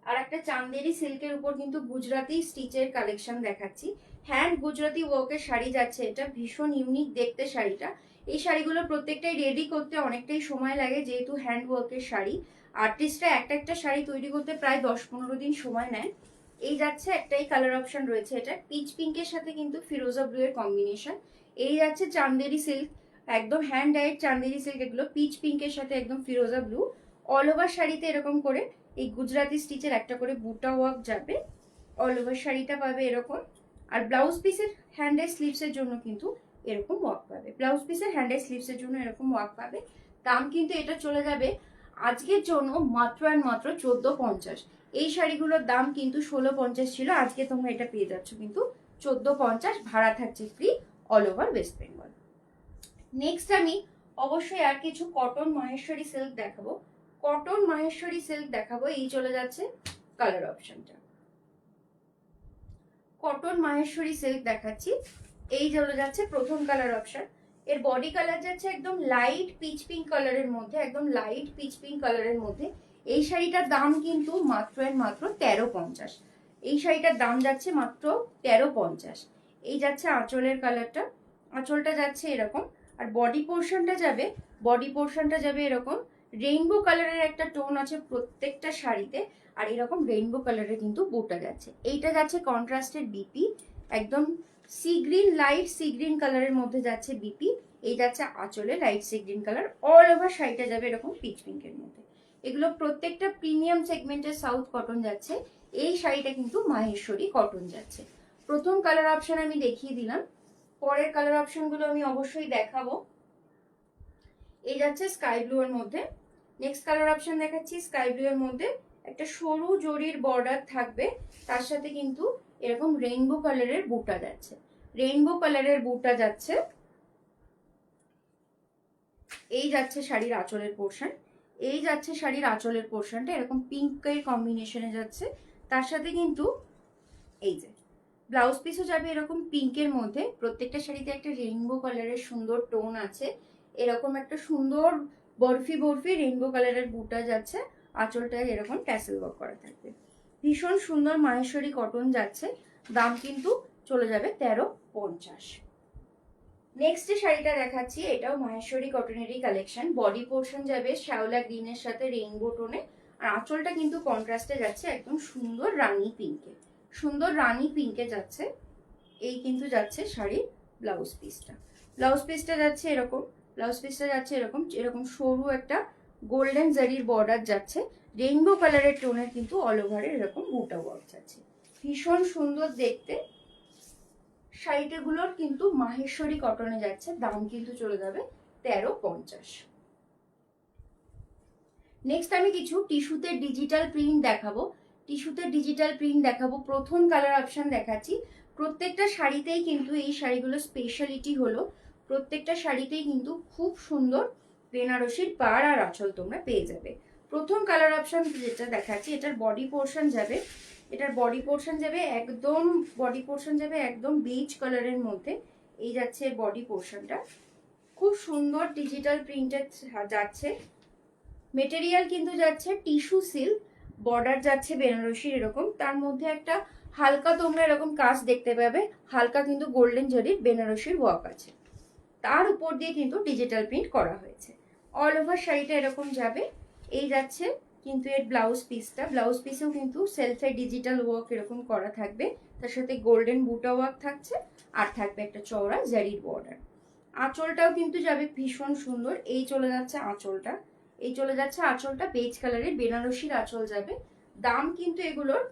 আর একটা চান্দেরি সিল্কের উপর কিন্তু গুজরাটি স্টিচের কালেকশন দেখাচ্ছি। হ্যান্ড গুজরাটি ওয়ার্কের শাড়ি যাচ্ছে, এটা ভীষণ ইউনিক দেখতে শাড়িটা। এই শাড়িগুলো প্রত্যেকটাই রেডি করতে অনেকটাই সময় লাগে, যেহেতু হ্যান্ড ওয়ার্কের শাড়ি। আর্টিস্টরা একটা একটা শাড়ি তৈরি করতে প্রায় 10-15 দিন সময় নেয়। এই যাচ্ছে একটাই কালার অপশন রয়েছে, এটা পিচ পিঙ্কের সাথে কিন্তু ফিরোজা ব্লু এর কম্বিনেশন। এই যাচ্ছে চান্দেরি সিল্ক, একদম হ্যান্ড ডাইড চান্দেরি সিল্ক, এগুলো পিচ পিঙ্কের সাথে একদম ফিরোজা ব্লু। অল ওভার শাড়িতে এরকম করে এই গুজরাটি স্টিচের একটা করে বুটা ওয়ার্ক যাবে, অল ওভার শাড়িটা পাবে এরকম। আর ব্লাউজ পিসের হ্যান্ডের স্লিভসের জন্য কিন্তু এরকম ওয়ার্ক পাবে, ব্লাউজ পিসের হ্যান্ডের স্লিভসের জন্য এরকম ওয়ার্ক পাবে। দাম কিন্তু এটা চলে যাবে আজকের জন্য মাত্র আর মাত্র 1450। এই শাড়িগুলোর দাম কিন্তু 1650 ছিল, আজকে তোমরা এটা পেয়ে যাচ্ছ কিন্তু 1450, ভাড়া থাকছে free all over West Bengal. Next আমি অবশ্যই আর কিছু কটন মাহেশ্বরী সিল্ক দেখাবো, কটন মাহেশ্বরী সিল্ক দেখাবো। এই চলে যাচ্ছে কালার অপশনটা, কটন মাহেশ্বরী সিল্ক দেখাচ্ছি। এই চলে যাচ্ছে প্রথম কালার অপশন। এর বডি কালার যাচ্ছে একদম লাইট পিচ পিঙ্ক কালারের মধ্যে, একদম লাইট পিচ পিঙ্ক কালারের মধ্যে। এই শাড়িটার দাম কিন্তু মাত্র এর মাত্র 1350, এই শাড়িটার দাম যাচ্ছে মাত্র 1350। এই যাচ্ছে আঁচলের কালারটা, আঁচলটা যাচ্ছে এরকম। আর বডি পোর্শনটা যাবে, বডি পোর্শনটা যাবে এরকম রেইনবো কালারের একটা টোন আছে প্রত্যেকটা শাড়িতে, আর এরকম রেইনবো কালারের কিন্তু বুটা যাচ্ছে। এইটা যাচ্ছে কন্ট্রাস্টের বিপি, একদম sea green, light sea green কালারের মধ্যে যাচ্ছে বিপি। এই যাচ্ছে আঁচলে light sea green colour, all over শাড়িটা যাবে এরকম পিচ পিঙ্কের মধ্যে। এগুলো প্রত্যেকটা প্রিমিয়াম সেগমেন্টের সাউথ কটন যাচ্ছে। এই শাড়িটা কিন্তু মাহেশ্বরী কটন যাচ্ছে। প্রথম কালার অপশন আমি দেখিয়ে দিলাম, পরের কালার অপশনগুলো আমি অবশ্যই দেখাবো। এই যাচ্ছে স্কাই ব্লু এর মধ্যে। নেক্সট কালার অপশন দেখাচ্ছি স্কাই ব্লু এর মধ্যে একটা সরু জরির বর্ডার থাকবে, তার সাথে কিন্তু এরকম রেইনবো কালারের বুটা যাচ্ছে। রেইনবো কালারের বুটা যাচ্ছে। এই যাচ্ছে শাড়ির আঁচলের পোর্শন, এই যাচ্ছে শাড়ির আঁচলের পোর্শনটা এরকম পিঙ্কের কম্বিনেশনে যাচ্ছে। তার সাথে কিন্তু এই যে ব্লাউজ পিসও যাবে এরকম পিঙ্কের মধ্যে। প্রত্যেকটা শাড়িতে একটা রেইনবো কালারের সুন্দর টোন আছে, এরকম একটা সুন্দর বরফি বরফি রেইনবো কালারের বুটা যাচ্ছে। আঁচলটায় এরকম ট্যাসেল ওয়ার্ক করা থাকবে। ভীষণ সুন্দর মাহেশ্বরী কটন যাচ্ছে। দাম কিন্তু চলে যাবে 1350। নেক্সট যে শাড়িটা দেখাচ্ছি এটাও মাহেশ্বরী কটনেরই কালেকশন। বডি পোর্শন যাবে শ্যাওলা গ্রিনের সাথে রেইনবো টোনে, আর আঁচলটা কিন্তু কন্ট্রাস্টে যাচ্ছে একদম সুন্দর রানী পিঙ্কে। সুন্দর রানী পিঙ্কে যাচ্ছে। এই কিন্তু যাচ্ছে শাড়ির ব্লাউজ পিসটা। ব্লাউজ পিসটা যাচ্ছে এরকম, ব্লাউজ পিসটা যাচ্ছে এরকম এরকম সরু একটা গোল্ডেন জারির বর্ডার যাচ্ছে। রেইনবো কালারের টোনের কিন্তু অল ওভারে এরকম বুটা ওয়ার্ক যাচ্ছে। ভীষণ সুন্দর দেখতে। শাড়িটাগুলোর কিন্তু মাহেশ্বরী কটনে যাচ্ছে। দাম কিন্তু চলে যাবে 1350। নেক্সট আমি কিছু টিস্যুতে ডিজিটাল প্রিন্ট দেখাবো। টিস্যুতে ডিজিটাল প্রিন্ট দেখাবো। প্রথম কালার অপশন দেখাচ্ছি। প্রত্যেকটা শাড়িতেই কিন্তু এই শাড়িগুলো স্পেশালিটি হলো প্রত্যেকটা শাড়িতেই কিন্তু খুব সুন্দর বেনারসির পাড় আর আঁচল তোমরা পেয়ে যাবে। প্রথম কালার অপশন যেটা দেখাচ্ছি এটার বডি পোর্শন যাবে, এটার বডি পোর্শন যাবে একদম, বডি পোর্শন যাবে একদম বেজ কালারের মধ্যে। এই যাচ্ছে বডি পোর্শনটা, খুব সুন্দর ডিজিটাল প্রিন্টেড যাচ্ছে। মেটেরিয়াল কিন্তু যাচ্ছে টিস্যু সিল্ক, বর্ডার যাচ্ছে বেনারসির এরকম, তার মধ্যে একটা হালকা তোমরা এরকম কাজ দেখতে পাবে, হালকা কিন্তু গোল্ডেন জরির বেনারসির ওয়ার্ক আছে। তার উপর দিয়ে কিন্তু ডিজিটাল প্রিন্ট করা হয়েছে। অল ওভার শাড়িটা এরকম যাবে। এই যাচ্ছে কিন্তু এর ব্লাউজ পিসটা, ব্লাউজ পিসেও কিন্তু সেলফে ডিজিটাল ওয়ার্ক এরকম করা থাকবে, তার সাথে গোল্ডেন বুটা ওয়ার্ক থাকছে, আর থাকবে একটা চওড়া জারির বর্ডার। আঁচলটাও কিন্তু যাবে ভীষণ সুন্দর। এই চলে যাচ্ছে আঁচলটা, এই চলে যাচ্ছে আঁচলটা বেজ কালারের বেনারসির আঁচল যাবে। দাম কিন্তু এগুলোর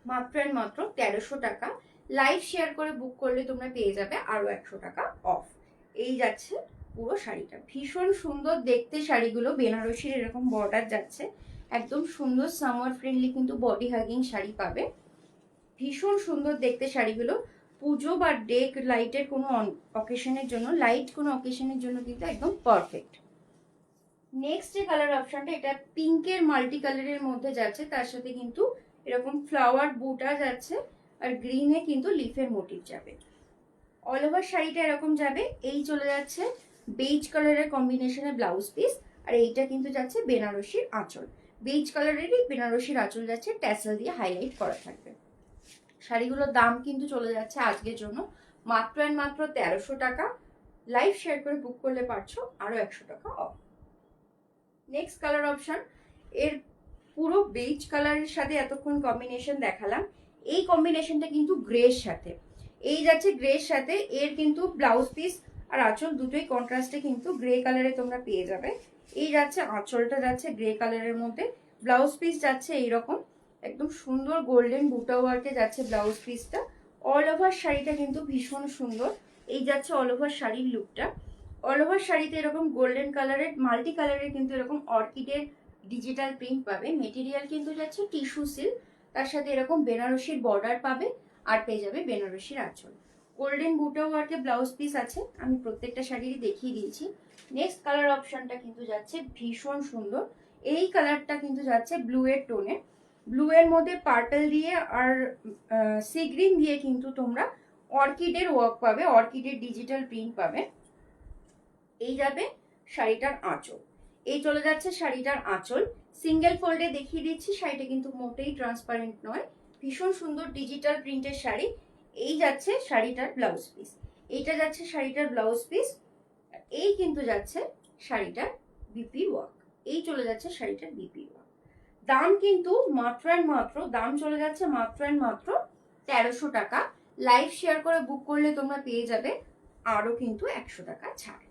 মাত্র আর মাত্র 1300 টাকা। লাইভ শেয়ার করে বুক করলে তোমরা পেয়ে যাবে আরো 100 টাকা অফ। এই যাচ্ছে পুরো শাড়িটা। ভীষণ সুন্দর দেখতে শাড়িগুলো, বেনারসির এরকম বর্ডার যাচ্ছে। একদম সুন্দর সামার ফ্রেন্ডলি কিন্তু বডি হাগিং শাড়ি পাবে। ভীষণ সুন্দর দেখতে শাড়িগুলো। পুজো বা ডেক লাইটের কোনো অকেশনের জন্য, লাইট কোনো অকেশনের জন্য কিন্তু একদম পারফেক্ট। নেক্সট যে কালার অপশনটা এটা পিঙ্কের মাল্টি কালারের মধ্যে যাচ্ছে, তার সাথে কিন্তু এরকম ফ্লাওয়ার বুটা যাচ্ছে, আর গ্রিনে কিন্তু লিফের মোটিভ যাবে। অল ওভার শাড়িটা এরকম যাবে। এই চলে যাচ্ছে বেজ কালারের কম্বিনেশনে ব্লাউজ পিস, আর এইটা কিন্তু যাচ্ছে বেনারসির আঁচল। বেজ কালারেরই বেনারসির আঁচল যাচ্ছে, ট্যাসেল দিয়ে হাইলাইট করা থাকবে। শাড়িগুলোর দাম কিন্তু চলে যাচ্ছে আজকের জন্য মাত্র আর মাত্র 1300 টাকা। লাইভ শেয়ার করে বুক করলে পারছো আরো 100 টাকা অফ। নেক্সট কালার অপশন, এর পুরো বেজ কালারের সাথে এতক্ষণ কম্বিনেশন দেখালাম, এই কম্বিনেশনটা কিন্তু গ্রের সাথে। এই যাচ্ছে গ্রের সাথে, এর কিন্তু ব্লাউজ পিস আর আঁচল দুটোই কন্ট্রাস্টে কিন্তু গ্রে কালারে তোমরা পেয়ে যাবে। এই যাচ্ছে আঁচলটা যাচ্ছে গ্রে কালারের মধ্যে, ব্লাউজ পিস যাচ্ছে এইরকম একদম সুন্দর গোল্ডেন বুটা ওয়ার্কে যাচ্ছে ব্লাউজ পিসটা। অল ওভার শাড়িটা কিন্তু ভীষণ সুন্দর। এই যাচ্ছে অল ওভার শাড়ির লুকটা। অল ওভার শাড়িতে এরকম গোল্ডেন কালারের মাল্টি কালারের কিন্তু এরকম অর্কিডের ডিজিটাল প্রিন্ট পাবে। মেটেরিয়াল কিন্তু যাচ্ছে টিস্যু সিল্ক, তার সাথে এরকম বেনারসির বর্ডার পাবে, আর পেয়ে যাবে বেনারসির আঁচল। গোল্ডেন বুটা ওয়ার্কে ব্লাউজ পিস আছে, আমি প্রত্যেকটা শাড়িরই দেখিয়ে দিয়েছি। নেক্সট কালার অপশনটা কিন্তু যাচ্ছে ভীষণ সুন্দর। এই কালারটা কিন্তু যাচ্ছে ব্লু এর টোনে, ব্লু এর মধ্যে পার্পল দিয়ে আর সি গ্রিন দিয়ে কিন্তু তোমরা অর্কিডের ওয়ার্ক পাবে, অর্কিডের ডিজিটাল প্রিন্ট পাবে। এই যাবে শাড়িটার আঁচল। এই চলে যাচ্ছে শাড়িটার আঁচল। সিঙ্গেল ফোল্ডে দেখিয়ে দিচ্ছি, শাড়িটা কিন্তু মোটেই ট্রান্সপারেন্ট নয়, ভীষণ সুন্দর ডিজিটাল প্রিন্টের শাড়ি। এই যাচ্ছে শাড়িটার ব্লাউজ পিস, এইটা যাচ্ছে শাড়িটার ব্লাউজ পিস, এই কিন্তু যাচ্ছে শাড়িটার বিপি ওয়ার্ক। এই চলে যাচ্ছে শাড়িটার বিপি ওয়ার্ক। দাম কিন্তু মাত্র আর মাত্র, দাম চলে যাচ্ছে মাত্র আর মাত্র 1300 টাকা। লাইভ শেয়ার করে বুক করলে তোমরা পেয়ে যাবে আরও কিন্তু 100 টাকা ছাড়।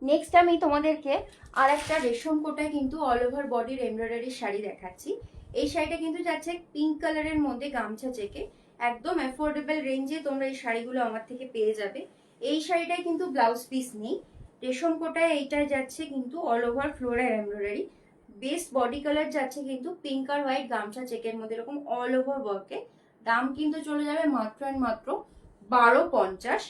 নেক্সট আমি তোমাদেরকে আর একটা রেশম কোটায় কিন্তু অল ওভার বডির এমব্রয়ডারি শাড়ি দেখাচ্ছি। এই শাড়িটা কিন্তু যাচ্ছে পিঙ্ক কালারের মধ্যে গামছা চেকে, একদম অ্যাফোর্ডেবল রেঞ্জে তোমরা এই শাড়িগুলো আমার থেকে পেয়ে যাবে। এই শাড়িটায় কিন্তু ব্লাউজ পিস নেই, রেশম কোটায় এইটাই যাচ্ছে কিন্তু all over floral embroidery, base body colour যাচ্ছে কিন্তু পিঙ্ক আর হোয়াইট গামছা চেকের মধ্যে এরকম অল ওভার ওয়ার্কে। দাম কিন্তু চলে যাবে মাত্র অ্যান্ড মাত্র 1250।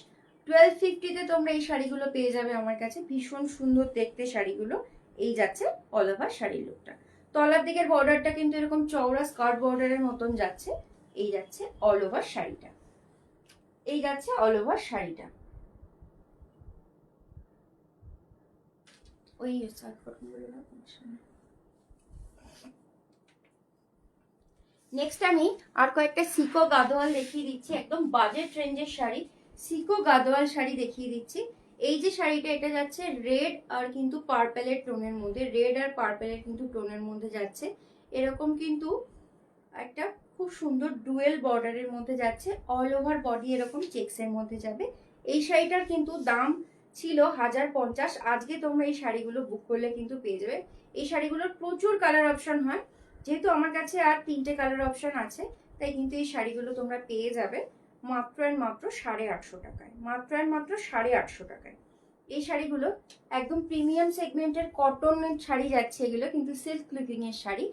1250-তে তোমরা এই শাড়িগুলো পেয়ে যাবে আমার কাছে। ভীষণ সুন্দর দেখতে শাড়িগুলো। এই যাচ্ছে অল ওভার শাড়ির লুকটা। তলার দিকের বর্ডারটা কিন্তু এরকম চওড়া স্কার্ট বর্ডারের মতন যাচ্ছে। এই যাচ্ছে অল ওভার শাড়িটা। এই যাচ্ছে অল ওভার শাড়িটা। ওই নেক্সট আমি আর কয়েকটা সিকো গাদোয়াল দেখিয়ে দিচ্ছি, একদম বাজেট রেঞ্জের শাড়ি। সিকো গাদোয়াল শাড়ি দেখিয়ে দিচ্ছি। এই যে শাড়িটা, এটা যাচ্ছে রেড আর কিন্তু পার্পেলের টোনের মধ্যে, রেড আর পার্পেলের কিন্তু টোনের মধ্যে যাচ্ছে। এরকম কিন্তু একটা খুব সুন্দর ডুয়েল বর্ডারের মধ্যে যাচ্ছে, অল ওভার বডি এরকম চেক্সের মধ্যে যাবে। এই শাড়িটার কিন্তু দাম ছিল 1050। আজকে তোমরা এই শাড়িগুলো বুক করলে কিন্তু পেয়ে যাবে। এই শাড়িগুলোর প্রচুর কালার অপশন হয়, যেহেতু আমার কাছে আর 3টে কালার অপশন আছে, তাই কিন্তু এই শাড়িগুলো তোমরা পেয়ে যাবে মাত্র অ্যান্ড মাত্র 850 টাকায়। মাত্র অ্যান্ড মাত্র 850 টাকায় এই শাড়িগুলো একদম প্রিমিয়াম সেগমেন্টের কটনের শাড়ি যাচ্ছে এগুলো, কিন্তু সিল্ক লুকিং এর শাড়ি।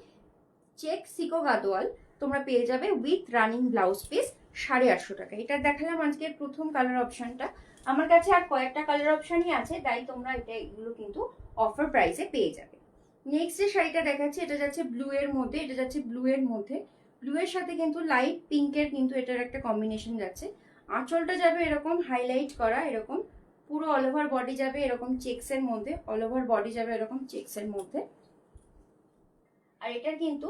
চেক সিকো গাদোয়াল তোমরা পেয়ে যাবে উইথ রানিং ব্লাউজ পিস 850 টাকা। এটা দেখালাম আজকের প্রথম কালার অপশনটা। আমার কাছে আর কয়েকটা কালার অপশনই আছে, তাই তোমরা এগুলো কিন্তু অফার প্রাইসে পেয়ে যাবে। নেক্সট যে শাড়িটা দেখাচ্ছি, এটা যাচ্ছে ব্লু এর মধ্যে, এটা যাচ্ছে ব্লু এর মধ্যে, ব্লু এর সাথে কিন্তু লাইট পিঙ্কের কিন্তু এটার একটা কম্বিনেশন যাচ্ছে। আঁচলটা যাবে এরকম হাইলাইট করা, এরকম পুরো অল ওভার বডি যাবে এরকম চেক্সের মধ্যে, অল ওভার বডি যাবে এরকম চেক্সের মধ্যে। আর এটার কিন্তু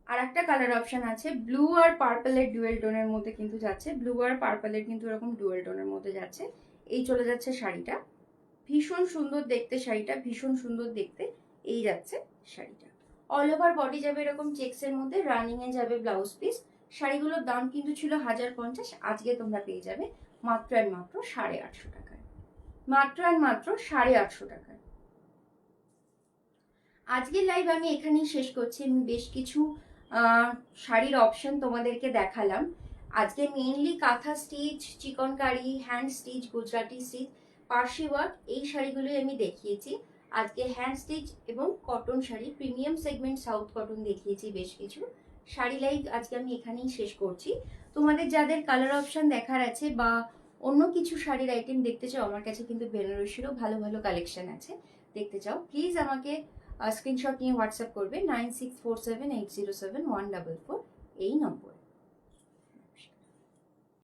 আর একটা কালার অপশন আছে, ব্লু আর পার্পলের ডুয়েল টোনের মধ্যে কিন্তু যাচ্ছে, ব্লু আর পার্পলের কিন্তু এরকম ডুয়েল টোনের মধ্যে যাচ্ছে। এই চলে যাচ্ছে শাড়িটা, ভীষণ সুন্দর দেখতে শাড়িটা, ভীষণ সুন্দর দেখতে। এই যাচ্ছে শাড়িটা, অল ওভার বডি যাবে এরকম চেক্সের মধ্যে, রানিং এ যাবে ব্লাউজ পিস। শাড়িগুলোর দাম কিন্তু ছিল 1050, আজকে তোমরা পেয়ে যাবে মাত্র আর মাত্র 850 টাকায়। মাত্র আর মাত্র 850 টাকায়। আজকের লাইভ আমি এখানেই শেষ করছি। আমি বেশ কিছু শাড়ির অপশন তোমাদেরকে দেখালাম আজকে। Mainly kantha stitch, chikankari, hand stitch, Gujarati stitch, Parsi work, এই শাড়িগুলোই আমি দেখিয়েছি আজকে। হ্যান্ড স্টিচ এবং cotton sari, premium segment south cotton দেখিয়েছি বেশ কিছু শাড়ি। লাইভ আজকে আমি এখানেই শেষ করছি। তোমাদের যাদের কালার অপশন দেখার আছে বা অন্য কিছু শাড়ির আইটেম দেখতে চাও, আমার কাছে কিন্তু বেনারসিরও ভালো ভালো কালেকশন আছে, দেখতে চাও প্লিজ আমাকে স্ক্রিনশট নিয়ে হোয়াটসঅ্যাপ করবে 9647807144 এই নম্বর।